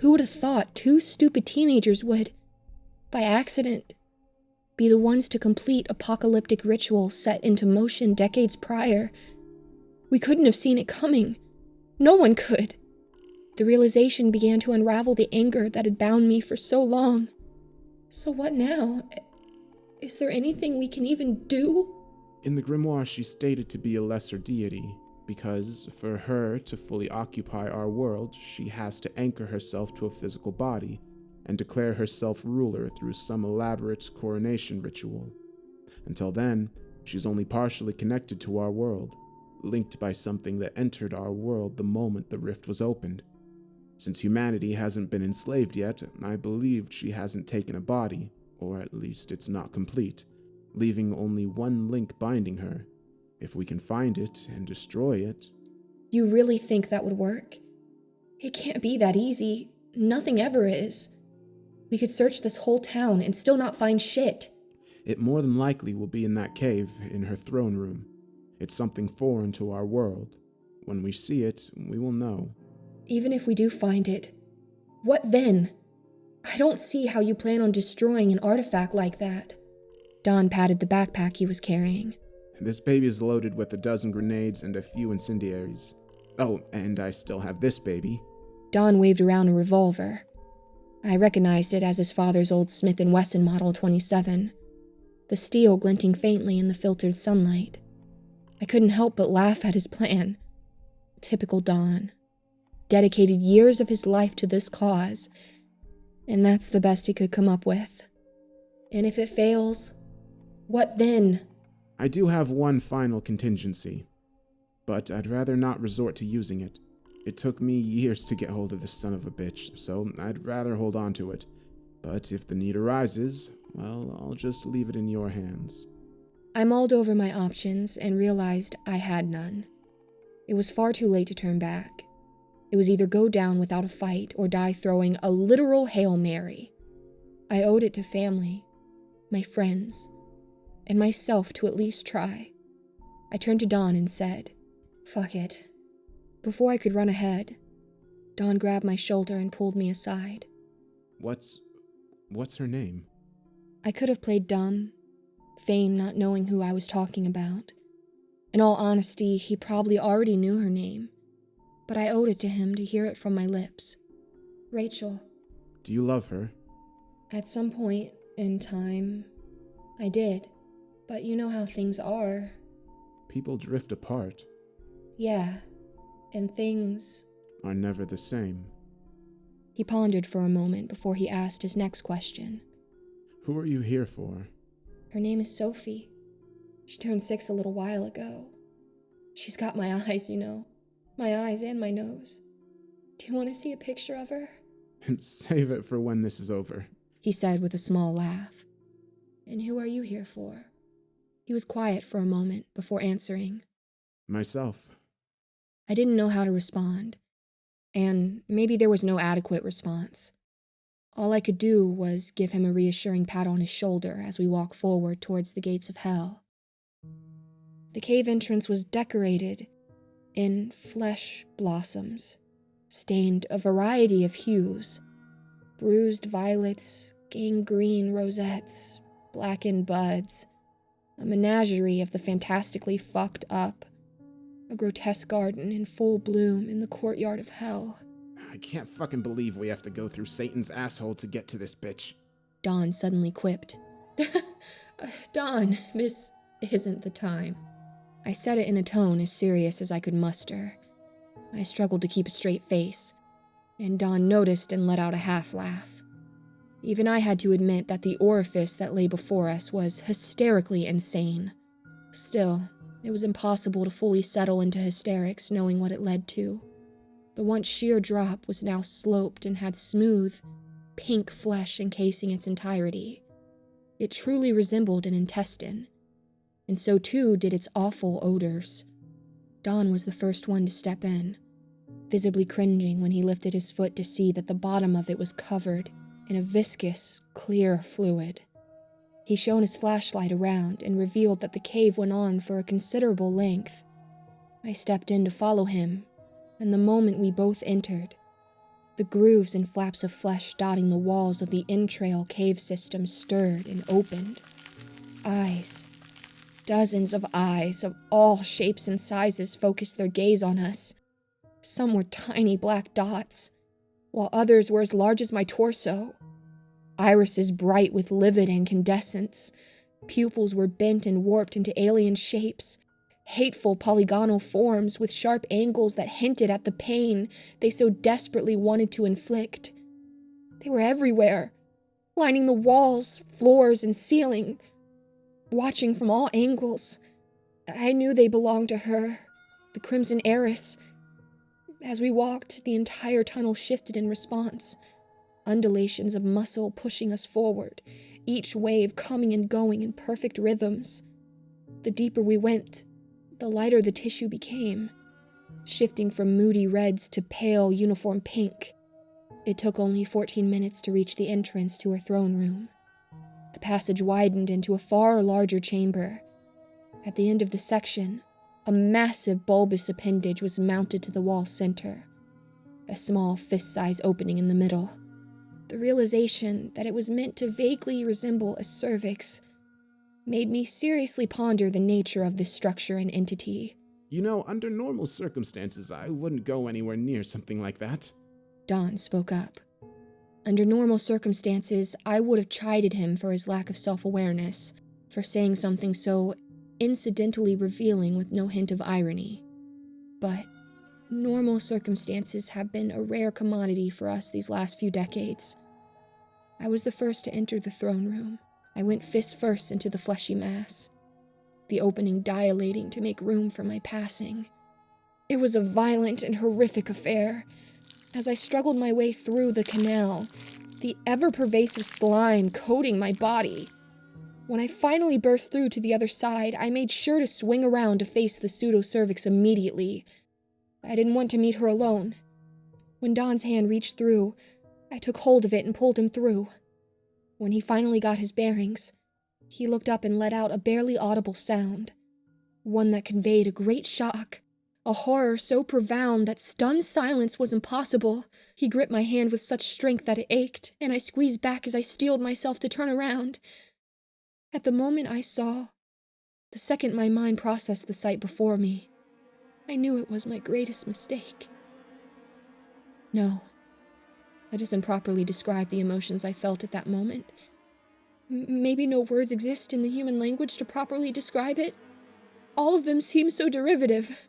Who would have thought two stupid teenagers would, by accident, be the ones to complete apocalyptic rituals set into motion decades prior? We couldn't have seen it coming. No one could. The realization began to unravel the anger that had bound me for so long. So what now? Is there anything we can even do? In the grimoire, she's stated to be a lesser deity, because for her to fully occupy our world, she has to anchor herself to a physical body and declare herself ruler through some elaborate coronation ritual. Until then, she's only partially connected to our world, linked by something that entered our world the moment the rift was opened. Since humanity hasn't been enslaved yet, I believed she hasn't taken a body, or at least it's not complete, leaving only one link binding her. If we can find it and destroy it... You really think that would work? It can't be that easy. Nothing ever is. We could search this whole town and still not find shit. It more than likely will be in that cave in her throne room. It's something foreign to our world. When we see it, we will know. Even if we do find it, what then? I don't see how you plan on destroying an artifact like that. Don patted the backpack he was carrying. This baby is loaded with a dozen grenades and a few incendiaries. Oh, and I still have this baby. Don waved around a revolver. I recognized it as his father's old Smith & Wesson Model 27, the steel glinting faintly in the filtered sunlight. I couldn't help but laugh at his plan. Typical Don. Dedicated years of his life to this cause, and that's the best he could come up with. And if it fails, what then? I do have one final contingency, but I'd rather not resort to using it. It took me years to get hold of this son of a bitch, so I'd rather hold on to it. But if the need arises, well, I'll just leave it in your hands. I mulled over my options and realized I had none. It was far too late to turn back. It was either go down without a fight or die throwing a literal Hail Mary. I owed it to family, my friends, and myself to at least try. I turned to Dawn and said, "Fuck it." Before I could run ahead, Dawn grabbed my shoulder and pulled me aside. What's her name? I could have played dumb, feign not knowing who I was talking about. In all honesty, he probably already knew her name, but I owed it to him to hear it from my lips. Rachel. Do you love her? At some point in time, I did. But you know how things are. People drift apart. Yeah, and things Are never the same. He pondered for a moment before he asked his next question. Who are you here for? Her name is Sophie. She turned 6 a little while ago. She's got my eyes, you know. My eyes and my nose. Do you want to see a picture of her? Save it for when this is over, He said with a small laugh. And who are you here for? He was quiet for a moment before answering. Myself. I didn't know how to respond, and maybe there was no adequate response. All I could do was give him a reassuring pat on his shoulder as we walked forward towards the gates of hell. The cave entrance was decorated in flesh blossoms, stained a variety of hues: bruised violets, gangrene rosettes, blackened buds, a menagerie of the fantastically fucked up, a grotesque garden in full bloom in the courtyard of hell. I can't fucking believe we have to go through Satan's asshole to get to this bitch. Dawn suddenly quipped. Dawn, this isn't the time. I said it in a tone as serious as I could muster. I struggled to keep a straight face, and Dawn noticed and let out a half laugh. Even I had to admit that the orifice that lay before us was hysterically insane. Still, it was impossible to fully settle into hysterics knowing what it led to. The once sheer drop was now sloped and had smooth, pink flesh encasing its entirety. It truly resembled an intestine, and so too did its awful odors. Don was the first one to step in, visibly cringing when he lifted his foot to see that the bottom of it was covered in a viscous, clear fluid. He shone his flashlight around and revealed that the cave went on for a considerable length. I stepped in to follow him, and the moment we both entered, the grooves and flaps of flesh dotting the walls of the entrail cave system stirred and opened. Eyes. Dozens of eyes of all shapes and sizes focused their gaze on us. Some were tiny black dots, while others were as large as my torso. Irises bright with livid incandescence. Pupils were bent and warped into alien shapes. Hateful polygonal forms with sharp angles that hinted at the pain they so desperately wanted to inflict. They were everywhere, lining the walls, floors, and ceiling, watching from all angles. I knew they belonged to her, the Crimson Heiress. As we walked, the entire tunnel shifted in response. Undulations of muscle pushing us forward, each wave coming and going in perfect rhythms. The deeper we went, the lighter the tissue became, shifting from moody reds to pale uniform pink. It took only 14 minutes to reach the entrance to her throne room. The passage widened into a far larger chamber. At the end of the section, a massive bulbous appendage was mounted to the wall center, a small fist-size opening in the middle. The realization that it was meant to vaguely resemble a cervix made me seriously ponder the nature of this structure and entity. You know, under normal circumstances, I wouldn't go anywhere near something like that. Don spoke up. Under normal circumstances, I would have chided him for his lack of self-awareness, for saying something so incidentally revealing with no hint of irony. But normal circumstances have been a rare commodity for us these last few decades. I was the first to enter the throne room. I went fist first into the fleshy mass, the opening dilating to make room for my passing. It was a violent and horrific affair. As I struggled my way through the canal, the ever-pervasive slime coating my body. When I finally burst through to the other side, I made sure to swing around to face the pseudo-cervix immediately. I didn't want to meet her alone. When Don's hand reached through, I took hold of it and pulled him through. When he finally got his bearings, he looked up and let out a barely audible sound, one that conveyed a great shock, a horror so profound that stunned silence was impossible. He gripped my hand with such strength that it ached, and I squeezed back as I steeled myself to turn around. At the moment I saw, the second my mind processed the sight before me, I knew it was my greatest mistake. No, that doesn't properly describe the emotions I felt at that moment. Maybe no words exist in the human language to properly describe it. All of them seem so derivative.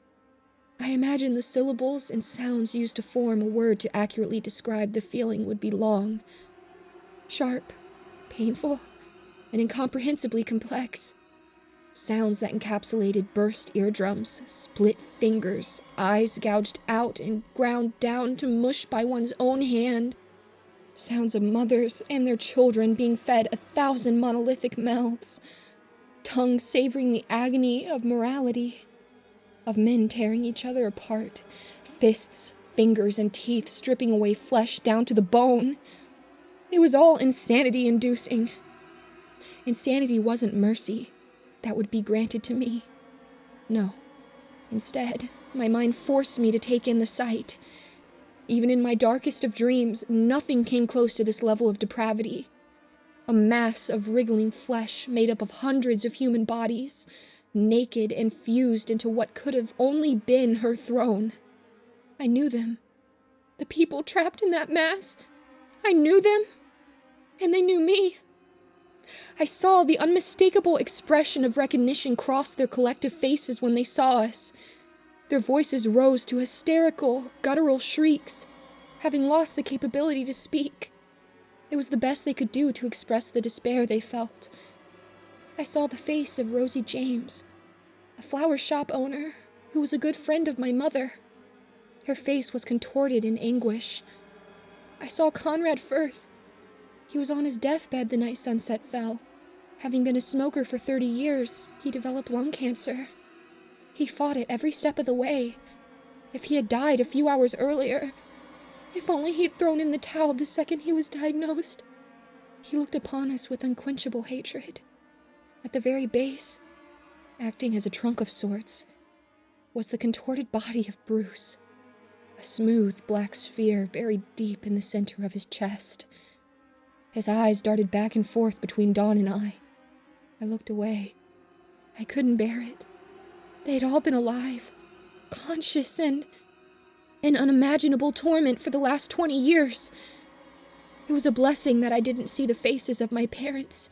I imagine the syllables and sounds used to form a word to accurately describe the feeling would be long, sharp, painful, and incomprehensibly complex. Sounds that encapsulated burst eardrums, split fingers, eyes gouged out and ground down to mush by one's own hand. Sounds of mothers and their children being fed 1,000 monolithic mouths. Tongues savoring the agony of morality. Of men tearing each other apart. Fists, fingers, and teeth stripping away flesh down to the bone. It was all insanity-inducing. Insanity wasn't mercy that would be granted to me. No. Instead, my mind forced me to take in the sight. Even in my darkest of dreams, nothing came close to this level of depravity. A mass of wriggling flesh made up of hundreds of human bodies, naked and fused into what could have only been her throne. I knew them. The people trapped in that mass. I knew them, and they knew me. I saw the unmistakable expression of recognition cross their collective faces when they saw us. Their voices rose to hysterical, guttural shrieks, having lost the capability to speak. It was the best they could do to express the despair they felt. I saw the face of Rosie James, a flower shop owner who was a good friend of my mother. Her face was contorted in anguish. I saw Conrad Firth. He was on his deathbed the night sunset fell. Having been a smoker for 30 years, he developed lung cancer. He fought it every step of the way. If he had died a few hours earlier, if only he'd thrown in the towel the second he was diagnosed. He looked upon us with unquenchable hatred. At the very base, acting as a trunk of sorts, was the contorted body of Bruce, a smooth black sphere buried deep in the center of his chest. His eyes darted back and forth between Dawn and I. I looked away. I couldn't bear it. They had all been alive, conscious, and in unimaginable torment for the last 20 years. It was a blessing that I didn't see the faces of my parents.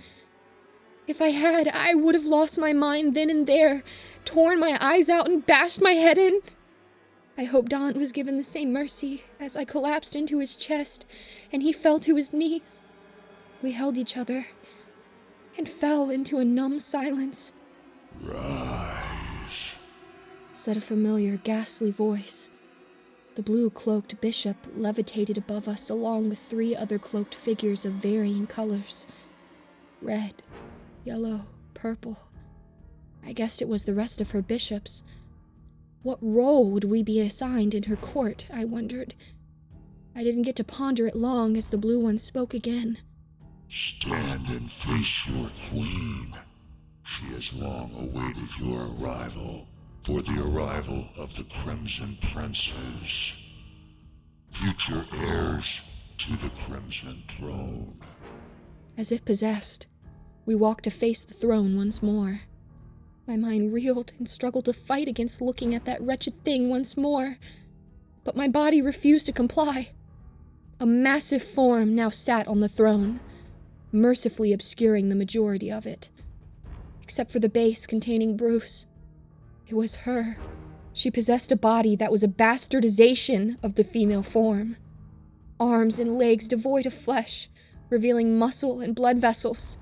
If I had, I would have lost my mind then and there, torn my eyes out and bashed my head in. I hope Don was given the same mercy as I collapsed into his chest and he fell to his knees. We held each other and fell into a numb silence. Rise, said a familiar, ghastly voice. The blue-cloaked bishop levitated above us along with 3 other cloaked figures of varying colors. Red, yellow, purple. I guessed it was the rest of her bishops. What role would we be assigned in her court, I wondered. I didn't get to ponder it long as the blue one spoke again. Stand and face your queen. She has long awaited your arrival for the arrival of the Crimson Princes, future heirs to the Crimson Throne. As if possessed, we walked to face the throne once more. My mind reeled and struggled to fight against looking at that wretched thing once more, but my body refused to comply. A massive form now sat on the throne, mercifully obscuring the majority of it. Except for the base containing Bruce. It was her. She possessed a body that was a bastardization of the female form. Arms and legs devoid of flesh, revealing muscle and blood vessels.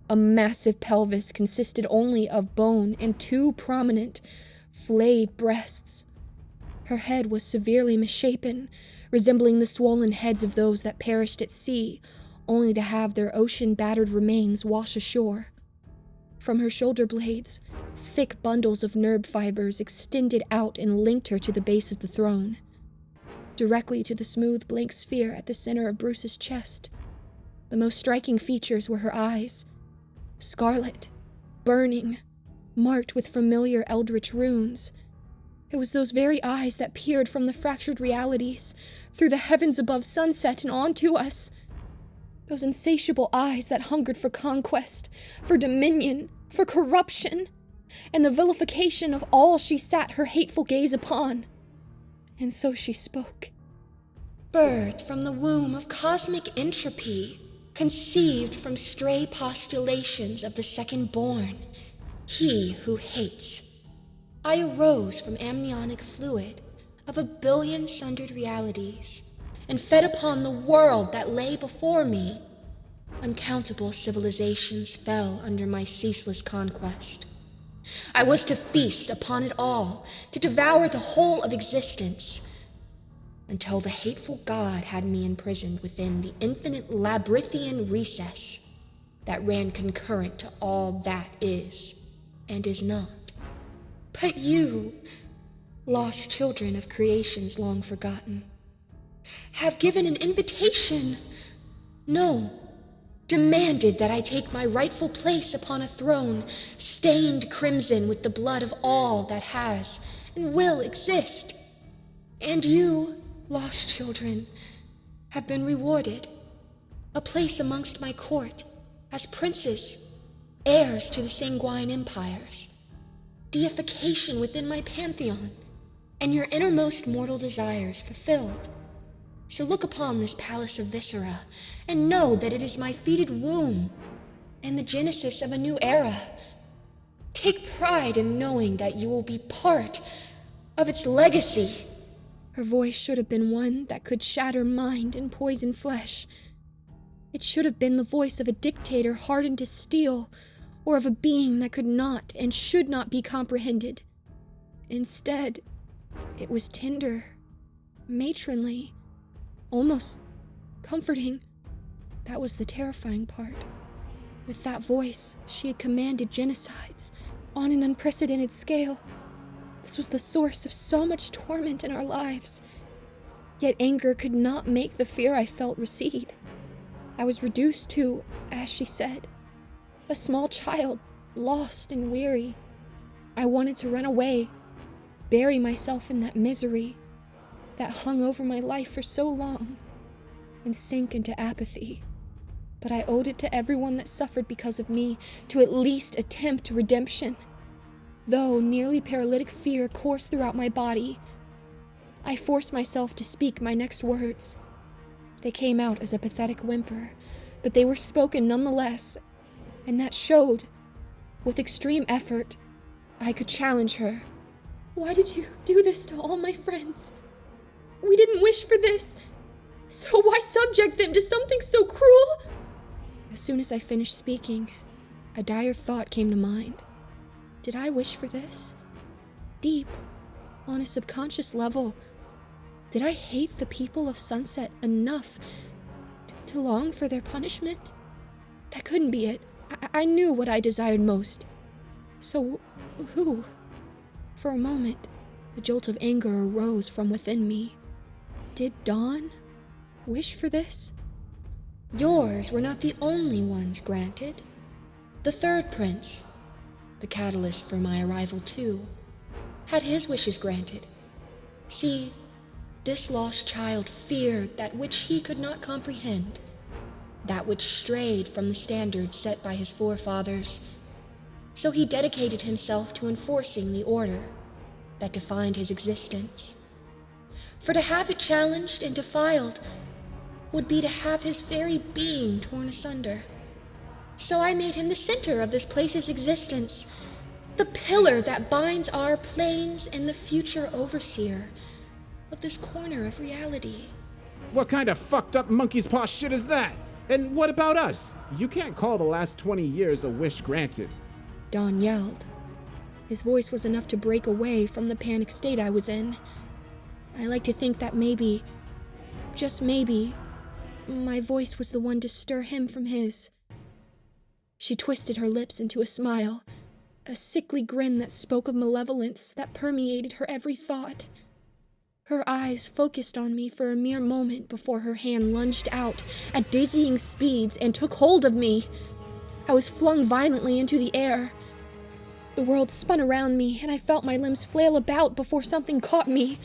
A massive pelvis consisted only of bone and 2 prominent, flayed breasts. Her head was severely misshapen, resembling the swollen heads of those that perished at sea, only to have their ocean-battered remains wash ashore. From her shoulder blades, thick bundles of nerve fibers extended out and linked her to the base of the throne, directly to the smooth blank sphere at the center of Bruce's chest. The most striking features were her eyes, scarlet, burning, marked with familiar eldritch runes. It was those very eyes that peered from the fractured realities, through the heavens above sunset and onto us. Those insatiable eyes that hungered for conquest, for dominion, for corruption, and the vilification of all she sat her hateful gaze upon. And so she spoke. Birthed from the womb of cosmic entropy, conceived from stray postulations of the second born, he who hates. I arose from amniotic fluid of 1 billion sundered realities, and fed upon the world that lay before me. Uncountable civilizations fell under my ceaseless conquest. I was to feast upon it all, to devour the whole of existence, until the hateful god had me imprisoned within the infinite labyrinthian recess that ran concurrent to all that is and is not. But you, lost children of creations long forgotten, have given an invitation. No, demanded that I take my rightful place upon a throne stained crimson with the blood of all that has and will exist. And you, lost children, have been rewarded. A place amongst my court as princes, heirs to the sanguine empires, deification within my pantheon, and your innermost mortal desires fulfilled. So look upon this palace of viscera, and know that it is my fetid womb, and the genesis of a new era. Take pride in knowing that you will be part of its legacy. Her voice should have been one that could shatter mind and poison flesh. It should have been the voice of a dictator hardened to steel, or of a being that could not and should not be comprehended. Instead, it was tender, matronly, almost comforting. That was the terrifying part. With that voice, she had commanded genocides on an unprecedented scale. This was the source of so much torment in our lives. Yet anger could not make the fear I felt recede. I was reduced to, as she said, a small child, lost and weary. I wanted to run away, bury myself in that misery that hung over my life for so long, and sink into apathy. But I owed it to everyone that suffered because of me to at least attempt redemption. Though nearly paralytic fear coursed throughout my body, I forced myself to speak my next words. They came out as a pathetic whimper, but they were spoken nonetheless, and that showed, with extreme effort, I could challenge her. Why did you do this to all my friends? We didn't wish for this, so why subject them to something so cruel? As soon as I finished speaking, a dire thought came to mind. Did I wish for this? Deep, on a subconscious level, did I hate the people of Sunset enough to long for their punishment? That couldn't be it. I knew what I desired most. So, who? For a moment, a jolt of anger arose from within me. Did Dawn, wish for this? Yours were not the only ones granted. The third prince, the catalyst for my arrival too, had his wishes granted. See, this lost child feared that which he could not comprehend, that which strayed from the standards set by his forefathers. So he dedicated himself to enforcing the order that defined his existence. For to have it challenged and defiled would be to have his very being torn asunder. So I made him the center of this place's existence, the pillar that binds our planes and the future overseer of this corner of reality. What kind of fucked up monkey's paw shit is that? And what about us? You can't call the last 20 years a wish granted. Don yelled. His voice was enough to break away from the panic state I was in. I like to think that maybe, just maybe, my voice was the one to stir him from his. She twisted her lips into a smile, a sickly grin that spoke of malevolence that permeated her every thought. Her eyes focused on me for a mere moment before her hand lunged out at dizzying speeds and took hold of me. I was flung violently into the air. The world spun around me, and I felt my limbs flail about before something caught me.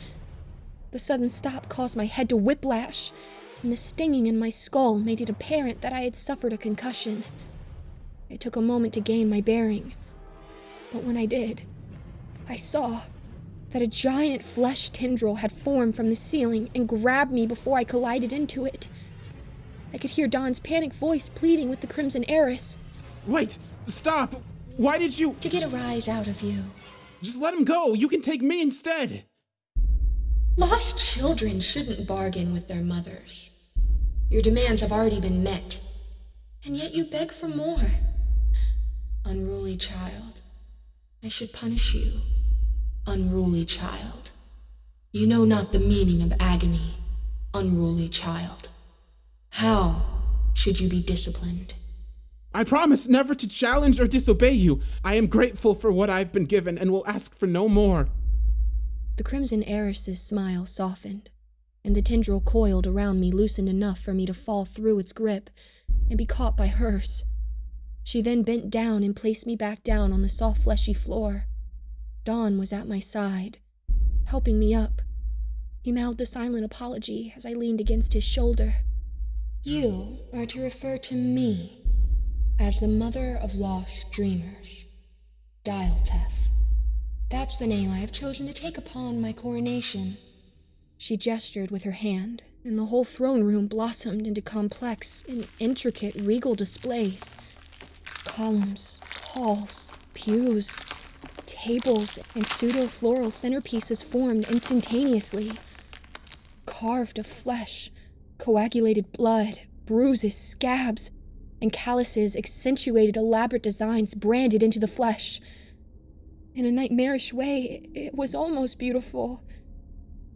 The sudden stop caused my head to whiplash, and the stinging in my skull made it apparent that I had suffered a concussion. It took a moment to gain my bearing, but when I did, I saw that a giant flesh tendril had formed from the ceiling and grabbed me before I collided into it. I could hear Don's panicked voice pleading with the Crimson Heiress. Wait, stop! Why did you— To get a rise out of you. Just let him go! You can take me instead! Lost children shouldn't bargain with their mothers. Your demands have already been met, and yet you beg for more. Unruly child, I should punish you. Unruly child. You know not the meaning of agony, unruly child. How should you be disciplined? I promise never to challenge or disobey you. I am grateful for what I've been given and will ask for no more. The Crimson Heiress's smile softened, and the tendril coiled around me loosened enough for me to fall through its grip and be caught by hers. She then bent down and placed me back down on the soft, fleshy floor. Don was at my side, helping me up. He mouthed a silent apology as I leaned against his shoulder. You are to refer to me as the mother of lost dreamers, Dialtef. That's the name I have chosen to take upon my coronation. She gestured with her hand, and the whole throne room blossomed into complex and intricate regal displays. Columns, halls, pews, tables, and pseudo-floral centerpieces formed instantaneously. Carved of flesh, coagulated blood, bruises, scabs, and calluses accentuated elaborate designs branded into the flesh. In a nightmarish way, it was almost beautiful.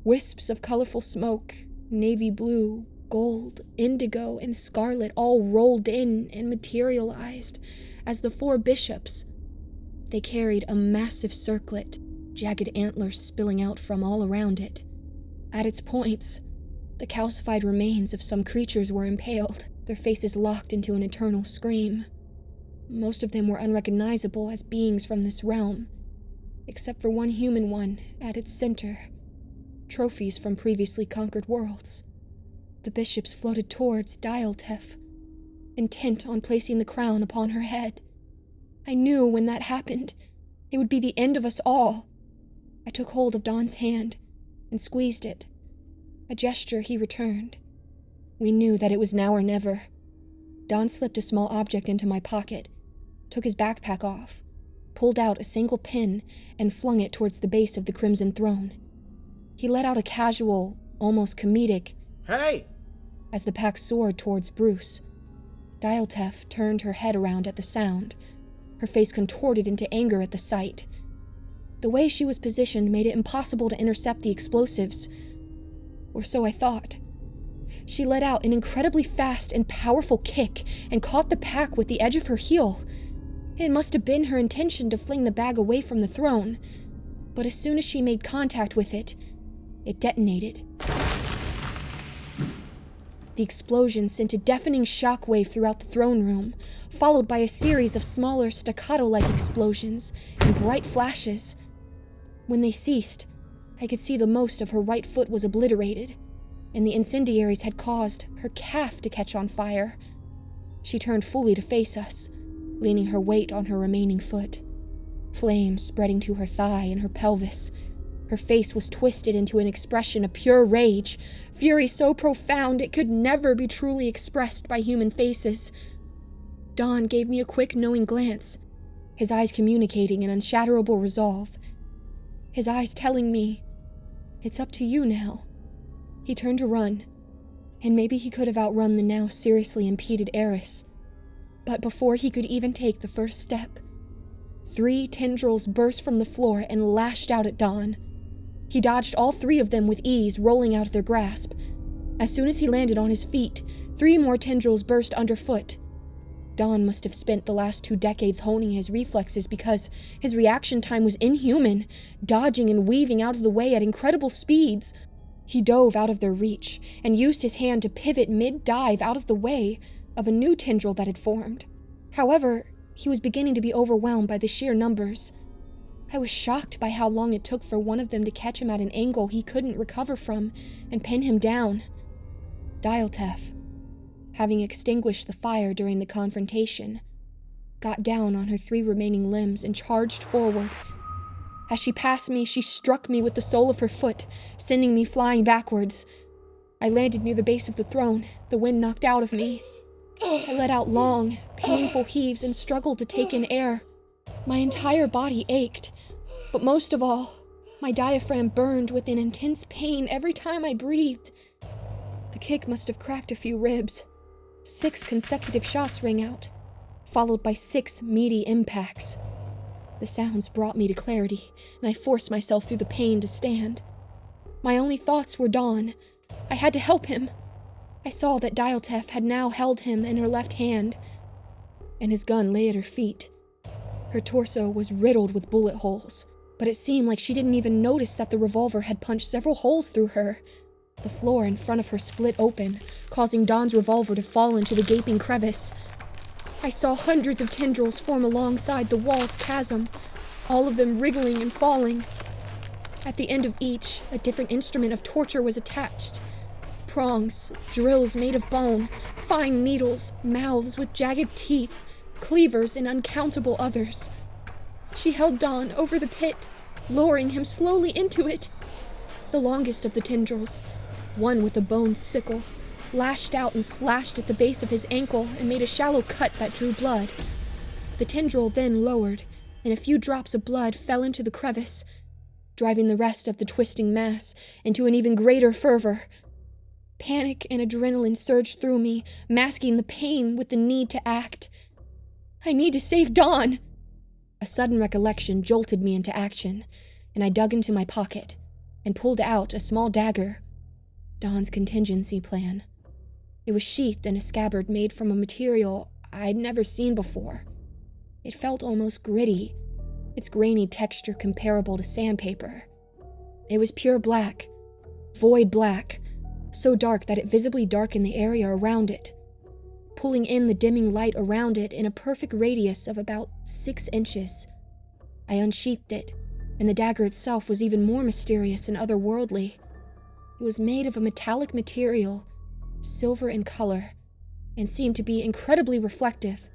Wisps of colorful smoke, navy blue, gold, indigo, and scarlet all rolled in and materialized as the 4 bishops. They carried a massive circlet, jagged antlers spilling out from all around it. At its points, the calcified remains of some creatures were impaled, their faces locked into an eternal scream. Most of them were unrecognizable as beings from this realm, except for one human one at its center, trophies from previously conquered worlds. The bishops floated towards Dialtef, intent on placing the crown upon her head. I knew when that happened, it would be the end of us all. I took hold of Don's hand and squeezed it, a gesture he returned. We knew that it was now or never. Don slipped a small object into my pocket, took his backpack off, pulled out a single pin, and flung it towards the base of the Crimson Throne. He let out a casual, almost comedic, "Hey!" as the pack soared towards Bruce. Dialtef turned her head around at the sound, her face contorted into anger at the sight. The way she was positioned made it impossible to intercept the explosives, or so I thought. She let out an incredibly fast and powerful kick and caught the pack with the edge of her heel. It must have been her intention to fling the bag away from the throne, but as soon as she made contact with it, it detonated. The explosion sent a deafening shockwave throughout the throne room, followed by a series of smaller staccato-like explosions and bright flashes. When they ceased, I could see the most of her right foot was obliterated, and the incendiaries had caused her calf to catch on fire. She turned fully to face us, leaning her weight on her remaining foot. Flames spreading to her thigh and her pelvis. Her face was twisted into an expression of pure rage, fury so profound it could never be truly expressed by human faces. Don gave me a quick, knowing glance, his eyes communicating an unshatterable resolve. His eyes telling me, "It's up to you now." He turned to run, and maybe he could have outrun the now seriously impeded heiress. But before he could even take the first step, 3 tendrils burst from the floor and lashed out at Don. He dodged all 3 of them with ease, rolling out of their grasp. As soon as he landed on his feet, 3 more tendrils burst underfoot. Don must have spent the last 2 decades honing his reflexes because his reaction time was inhuman, dodging and weaving out of the way at incredible speeds. He dove out of their reach and used his hand to pivot mid-dive out of the way of a new tendril that had formed. However, he was beginning to be overwhelmed by the sheer numbers. I was shocked by how long it took for one of them to catch him at an angle he couldn't recover from and pin him down. Dialtef, having extinguished the fire during the confrontation, got down on her 3 remaining limbs and charged forward. As she passed me, she struck me with the sole of her foot, sending me flying backwards. I landed near the base of the throne, the wind knocked out of me. I let out long, painful heaves and struggled to take in air. My entire body ached, but most of all, my diaphragm burned with an intense pain every time I breathed. The kick must have cracked a few ribs. 6 consecutive shots rang out, followed by 6 meaty impacts. The sounds brought me to clarity, and I forced myself through the pain to stand. My only thoughts were Dawn. I had to help him. I saw that Dialtef had now held him in her left hand, and his gun lay at her feet. Her torso was riddled with bullet holes, but it seemed like she didn't even notice that the revolver had punched several holes through her. The floor in front of her split open, causing Dawn's revolver to fall into the gaping crevice. I saw hundreds of tendrils form alongside the wall's chasm, all of them wriggling and falling. At the end of each, a different instrument of torture was attached. Prongs, drills made of bone, fine needles, mouths with jagged teeth, cleavers, and uncountable others. She held Don over the pit, lowering him slowly into it. The longest of the tendrils, one with a bone sickle, lashed out and slashed at the base of his ankle and made a shallow cut that drew blood. The tendril then lowered, and a few drops of blood fell into the crevice, driving the rest of the twisting mass into an even greater fervor. Panic and adrenaline surged through me, masking the pain with the need to act. I need to save Dawn! A sudden recollection jolted me into action, and I dug into my pocket and pulled out a small dagger. Dawn's contingency plan. It was sheathed in a scabbard made from a material I'd never seen before. It felt almost gritty, its grainy texture comparable to sandpaper. It was pure black, void black, so dark that it visibly darkened the area around it, pulling in the dimming light around it in a perfect radius of about 6 inches. I unsheathed it, and the dagger itself was even more mysterious and otherworldly. It was made of a metallic material, silver in color, and seemed to be incredibly reflective.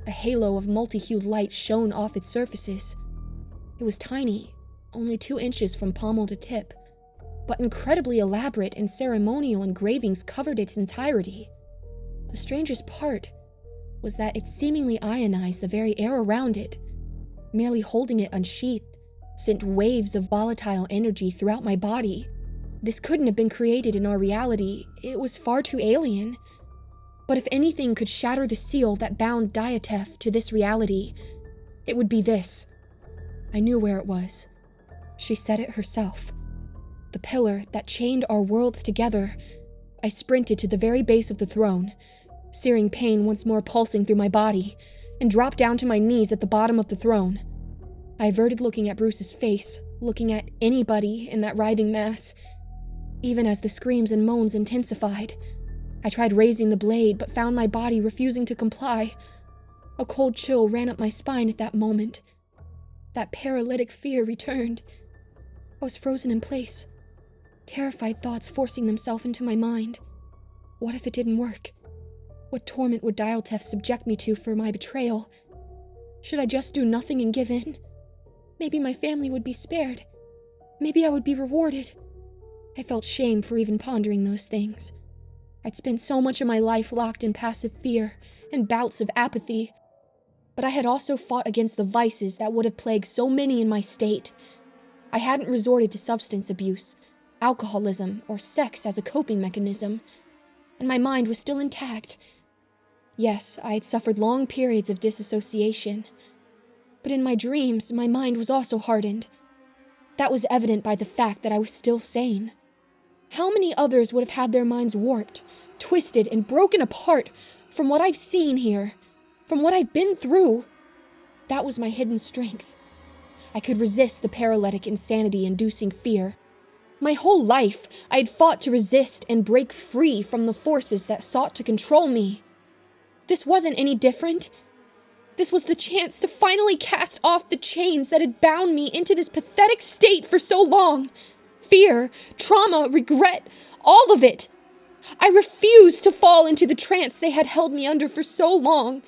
A halo of multi-hued light shone off its surfaces. It was tiny, only 2 inches from pommel to tip, but incredibly elaborate and ceremonial engravings covered its entirety. The strangest part was that it seemingly ionized the very air around it. Merely holding it unsheathed sent waves of volatile energy throughout my body. This couldn't have been created in our reality. It was far too alien. But if anything could shatter the seal that bound Dialtef to this reality, it would be this. I knew where it was. She said it herself. The pillar that chained our worlds together. I sprinted to the very base of the throne, searing pain once more pulsing through my body, and dropped down to my knees at the bottom of the throne. I averted looking at Bruce's face, looking at anybody in that writhing mass. Even as the screams and moans intensified, I tried raising the blade, but found my body refusing to comply. A cold chill ran up my spine at that moment. That paralytic fear returned. I was frozen in place, terrified thoughts forcing themselves into my mind. What if it didn't work? What torment would Dialtef subject me to for my betrayal? Should I just do nothing and give in? Maybe my family would be spared. Maybe I would be rewarded. I felt shame for even pondering those things. I'd spent so much of my life locked in passive fear and bouts of apathy. But I had also fought against the vices that would have plagued so many in my state. I hadn't resorted to substance abuse, alcoholism, or sex as a coping mechanism, and my mind was still intact. Yes, I had suffered long periods of disassociation, but in my dreams, my mind was also hardened. That was evident by the fact that I was still sane. How many others would have had their minds warped, twisted, and broken apart from what I've seen here, from what I've been through? That was my hidden strength. I could resist the paralytic insanity-inducing fear. My whole life, I had fought to resist and break free from the forces that sought to control me. This wasn't any different. This was the chance to finally cast off the chains that had bound me into this pathetic state for so long. Fear, trauma, regret, all of it. I refused to fall into the trance they had held me under for so long.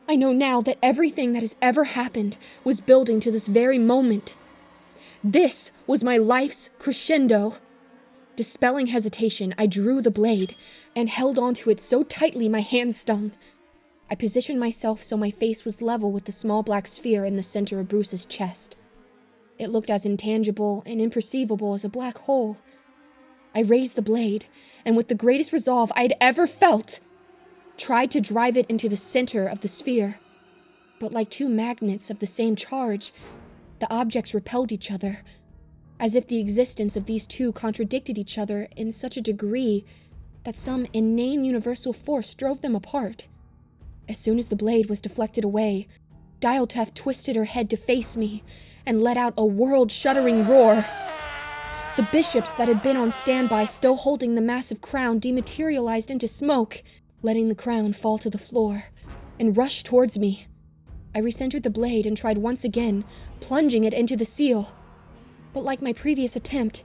I know now that everything that has ever happened was building to this very moment. This was my life's crescendo. Dispelling hesitation, I drew the blade and held onto it so tightly my hand stung. I positioned myself so my face was level with the small black sphere in the center of Bruce's chest. It looked as intangible and imperceivable as a black hole. I raised the blade, and with the greatest resolve I'd ever felt, tried to drive it into the center of the sphere. But like two magnets of the same charge, the objects repelled each other, as if the existence of these two contradicted each other in such a degree that some inane universal force drove them apart. As soon as the blade was deflected away, Dialtef twisted her head to face me and let out a world-shuddering roar. The bishops that had been on standby still holding the massive crown dematerialized into smoke, letting the crown fall to the floor, and rushed towards me. I recentered the blade and tried once again, plunging it into the seal. But like my previous attempt,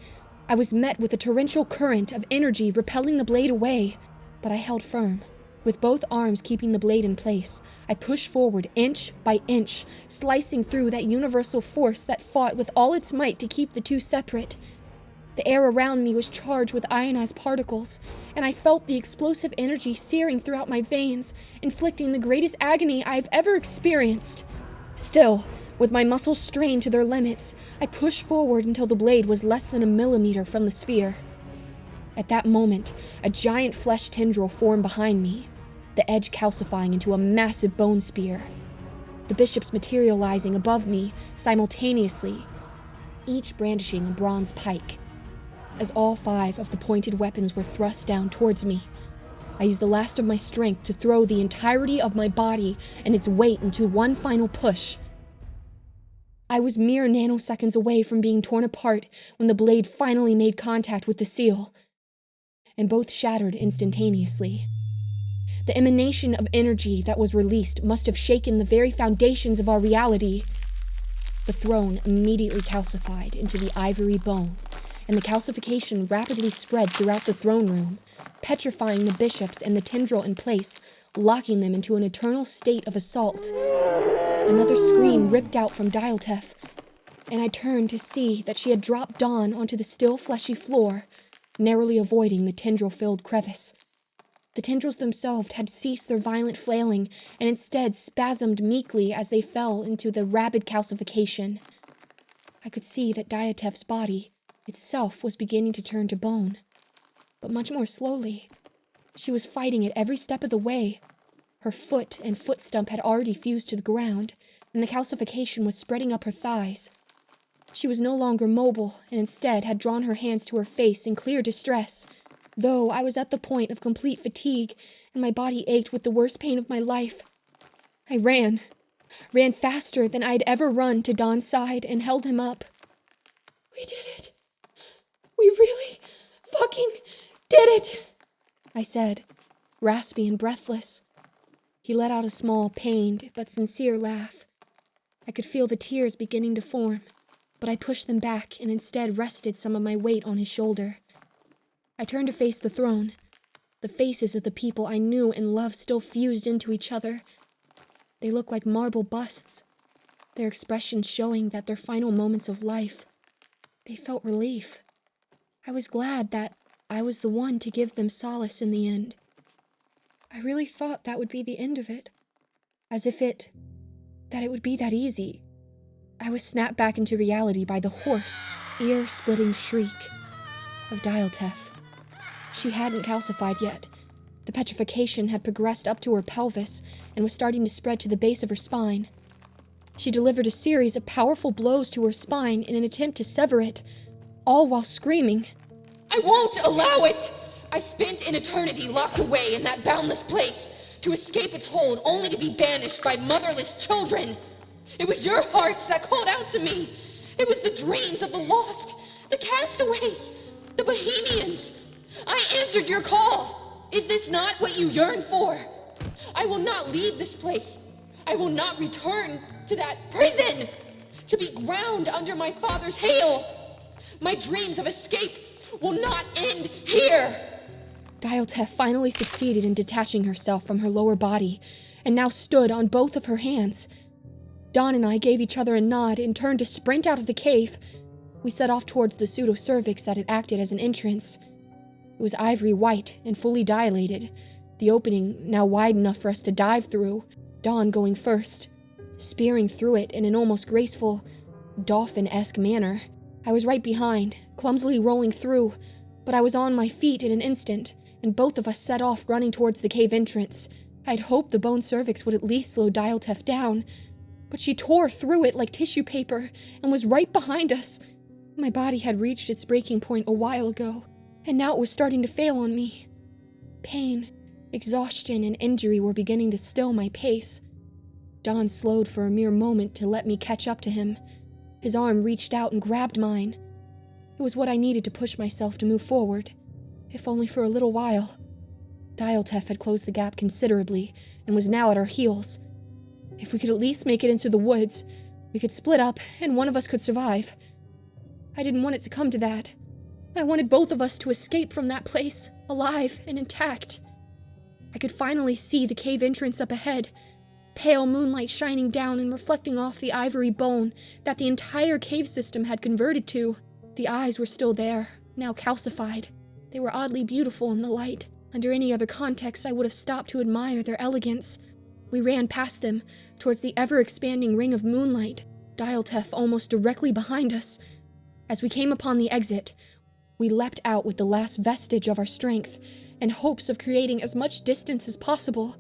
I was met with a torrential current of energy repelling the blade away. But I held firm. With both arms keeping the blade in place, I pushed forward inch by inch, slicing through that universal force that fought with all its might to keep the two separate. The air around me was charged with ionized particles, and I felt the explosive energy searing throughout my veins, inflicting the greatest agony I've ever experienced. Still, with my muscles strained to their limits, I pushed forward until the blade was less than a millimeter from the sphere. At that moment, a giant flesh tendril formed behind me, the edge calcifying into a massive bone spear. The bishops materializing above me simultaneously, each brandishing a bronze pike. As all 5 of the pointed weapons were thrust down towards me, I used the last of my strength to throw the entirety of my body and its weight into one final push. I was mere nanoseconds away from being torn apart when the blade finally made contact with the seal, and both shattered instantaneously. The emanation of energy that was released must have shaken the very foundations of our reality. The throne immediately calcified into the ivory bone, and the calcification rapidly spread throughout the throne room, petrifying the bishops and the tendril in place, locking them into an eternal state of assault. Another scream ripped out from Dialtef, and I turned to see that she had dropped Dawn onto the still fleshy floor, narrowly avoiding the tendril-filled crevice. The tendrils themselves had ceased their violent flailing and instead spasmed meekly as they fell into the rabid calcification. I could see that Diatef's body itself was beginning to turn to bone, but much more slowly. She was fighting it every step of the way. Her foot and foot stump had already fused to the ground, and the calcification was spreading up her thighs. She was no longer mobile, and instead had drawn her hands to her face in clear distress. Though I was at the point of complete fatigue, and my body ached with the worst pain of my life, I ran faster than I'd ever run to Don's side and held him up. "We did it. We really fucking did it," I said, raspy and breathless. He let out a small, pained but sincere laugh. I could feel the tears beginning to form, but I pushed them back and instead rested some of my weight on his shoulder. I turned to face the throne. The faces of the people I knew and loved still fused into each other. They looked like marble busts, their expressions showing that their final moments of life. They felt relief. I was glad that I was the one to give them solace in the end. I really thought that would be the end of it. As if that it would be that easy. I was snapped back into reality by the hoarse, ear-splitting shriek of Dialtef. She hadn't calcified yet. The petrification had progressed up to her pelvis and was starting to spread to the base of her spine. She delivered a series of powerful blows to her spine in an attempt to sever it, all while screaming, "I won't allow it! I spent an eternity locked away in that boundless place to escape its hold only to be banished by motherless children. It was your hearts that called out to me. It was the dreams of the lost, the castaways, the Bohemians. I answered your call. Is this not what you yearned for? I will not leave this place. I will not return to that prison to be ground under my father's hail. My dreams of escape will not end here." Dialtef finally succeeded in detaching herself from her lower body and now stood on both of her hands. Dawn and I gave each other a nod and turned to sprint out of the cave. We set off towards the pseudo-cervix that had acted as an entrance. It was ivory white and fully dilated, the opening now wide enough for us to dive through, Dawn going first, spearing through it in an almost graceful, dolphin-esque manner. I was right behind, clumsily rolling through, but I was on my feet in an instant, and both of us set off running towards the cave entrance. I'd hoped the bone cervix would at least slow Dialtef down, but she tore through it like tissue paper and was right behind us. My body had reached its breaking point a while ago, and now it was starting to fail on me. Pain, exhaustion, and injury were beginning to still my pace. Don slowed for a mere moment to let me catch up to him. His arm reached out and grabbed mine. It was what I needed to push myself to move forward, if only for a little while. Dialtef had closed the gap considerably and was now at our heels. If we could at least make it into the woods, we could split up and one of us could survive. I didn't want it to come to that. I wanted both of us to escape from that place, alive and intact. I could finally see the cave entrance up ahead, pale moonlight shining down and reflecting off the ivory bone that the entire cave system had converted to. The eyes were still there, now calcified. They were oddly beautiful in the light. Under any other context, I would have stopped to admire their elegance. We ran past them, towards the ever-expanding ring of moonlight, Dialtef almost directly behind us. As we came upon the exit, we leapt out with the last vestige of our strength, in hopes of creating as much distance as possible.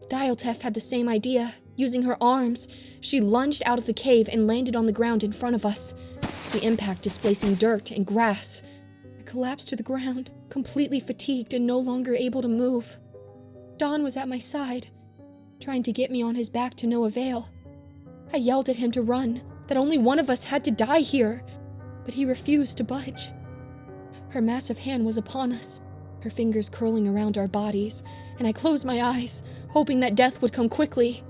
Dialtef had the same idea. Using her arms, she lunged out of the cave and landed on the ground in front of us, the impact displacing dirt and grass. I collapsed to the ground, completely fatigued and no longer able to move. Don was at my side, trying to get me on his back to no avail. I yelled at him to run, that only one of us had to die here, but he refused to budge. Her massive hand was upon us, her fingers curling around our bodies, and I closed my eyes, hoping that death would come quickly.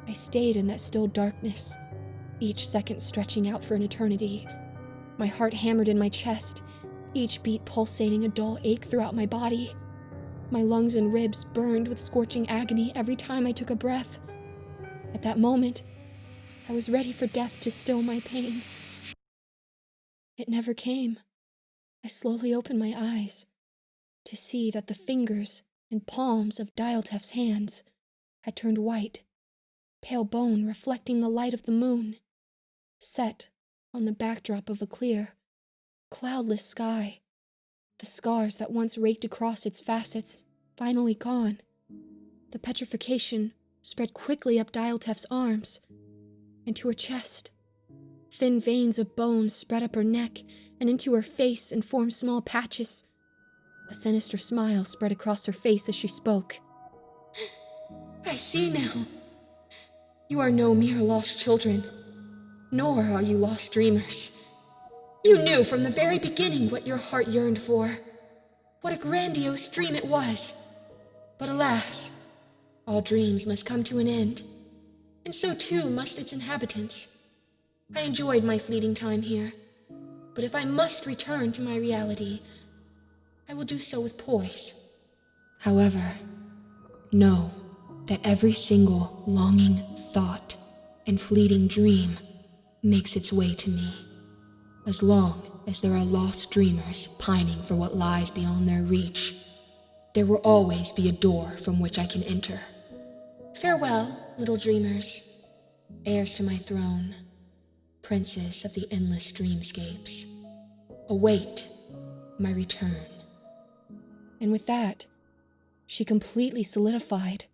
I stayed in that still darkness, each second stretching out for an eternity. My heart hammered in my chest, each beat pulsating a dull ache throughout my body. My lungs and ribs burned with scorching agony every time I took a breath. At that moment, I was ready for death to still my pain. It never came. I slowly opened my eyes to see that the fingers and palms of Dialtef's hands had turned white, pale bone reflecting the light of the moon, set on the backdrop of a clear, cloudless sky. The scars that once raked across its facets, finally gone. The petrification spread quickly up Dialtef's arms and to her chest. Thin veins of bone spread up her neck and into her face and formed small patches. A sinister smile spread across her face as she spoke. I see now. You are no mere lost children, nor are you lost dreamers. You knew from the very beginning what your heart yearned for. What a grandiose dream it was! But alas, all dreams must come to an end, and so too must its inhabitants. I enjoyed my fleeting time here, but if I must return to my reality, I will do so with poise. However, know that every single longing thought and fleeting dream makes its way to me. As long as there are lost dreamers pining for what lies beyond their reach, there will always be a door from which I can enter. Farewell, little dreamers, heirs to my throne, princes of the endless dreamscapes. Await my return. And with that, she completely solidified.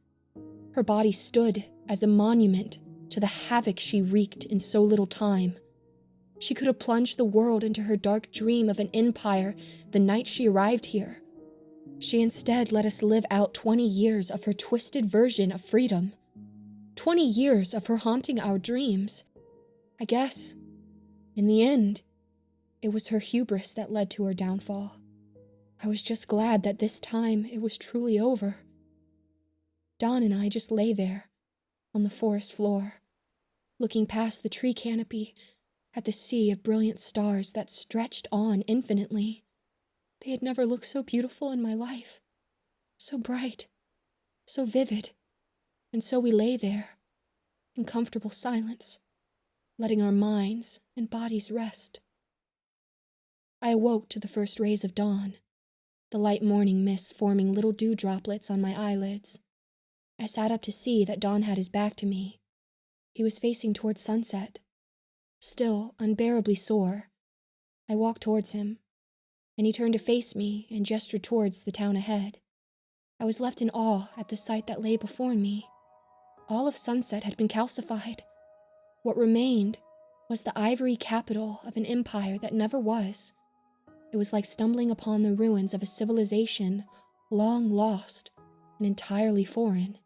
Her body stood as a monument to the havoc she wreaked in so little time. She could have plunged the world into her dark dream of an empire the night she arrived here. She instead let us live out 20 years of her twisted version of freedom. 20 years of her haunting our dreams. I guess, in the end, it was her hubris that led to her downfall. I was just glad that this time it was truly over. Dawn and I just lay there, on the forest floor, looking past the tree canopy at the sea of brilliant stars that stretched on infinitely. They had never looked so beautiful in my life, so bright, so vivid, and so we lay there, in comfortable silence, letting our minds and bodies rest. I awoke to the first rays of dawn, the light morning mist forming little dew droplets on my eyelids. I sat up to see that Don had his back to me. He was facing towards sunset. Still unbearably sore, I walked towards him, and he turned to face me and gestured towards the town ahead. I was left in awe at the sight that lay before me. All of Sunset had been calcified. What remained was the ivory capital of an empire that never was. It was like stumbling upon the ruins of a civilization long lost and entirely foreign.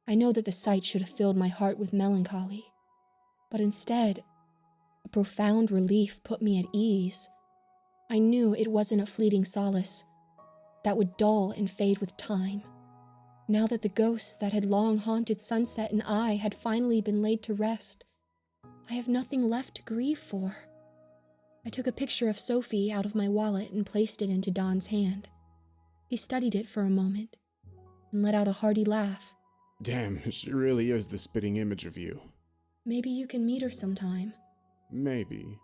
I know that the sight should have filled my heart with melancholy, but instead, a profound relief put me at ease. I knew it wasn't a fleeting solace that would dull and fade with time. Now that the ghosts that had long haunted Sunset and I had finally been laid to rest, I have nothing left to grieve for. I took a picture of Sophie out of my wallet and placed it into Don's hand. He studied it for a moment and let out a hearty laugh. Damn, she really is the spitting image of you. Maybe you can meet her sometime, Maybe.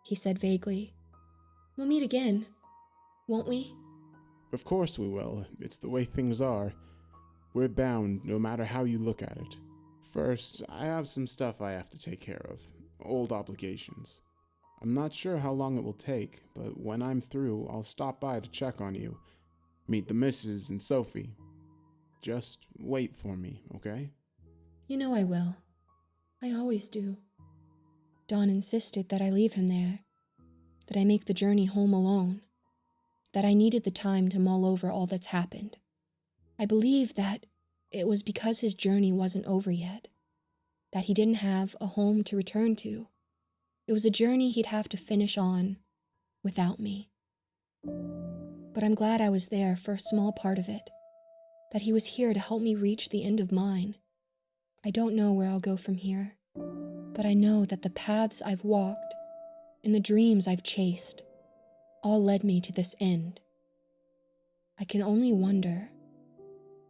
he said vaguely. We'll meet again, won't we? Of course we will. It's the way things are. We're bound no matter how you look at it. First, I have some stuff I have to take care of. Old obligations. I'm not sure how long it will take, but when I'm through, I'll stop by to check on you. Meet the missus and Sophie. Just wait for me, okay? You know I will. I always do. Don insisted that I leave him there, that I make the journey home alone, that I needed the time to mull over all that's happened. I believe that it was because his journey wasn't over yet, that he didn't have a home to return to. It was a journey he'd have to finish on without me. But I'm glad I was there for a small part of it, that he was here to help me reach the end of mine. I don't know where I'll go from here, but I know that the paths I've walked and the dreams I've chased all led me to this end. I can only wonder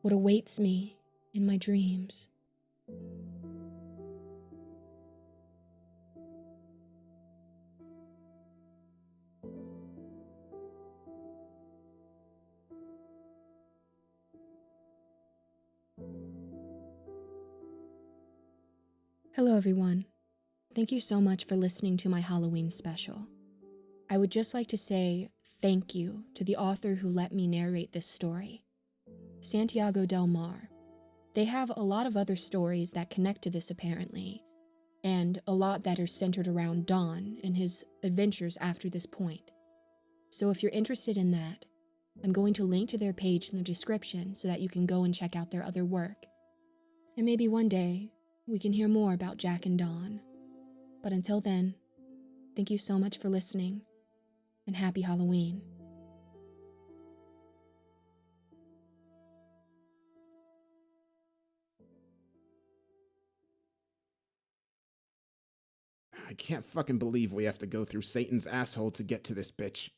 what awaits me in my dreams. Hello everyone. Thank you so much for listening to my Halloween special. I would just like to say thank you to the author who let me narrate this story, Santiago Del Mar. They have a lot of other stories that connect to this apparently, and a lot that are centered around Don and his adventures after this point. So if you're interested in that, I'm going to link to their page in the description so that you can go and check out their other work. And maybe one day, we can hear more about Jack and Dawn. But until then, thank you so much for listening, and happy Halloween. I can't fucking believe we have to go through Satan's asshole to get to this bitch.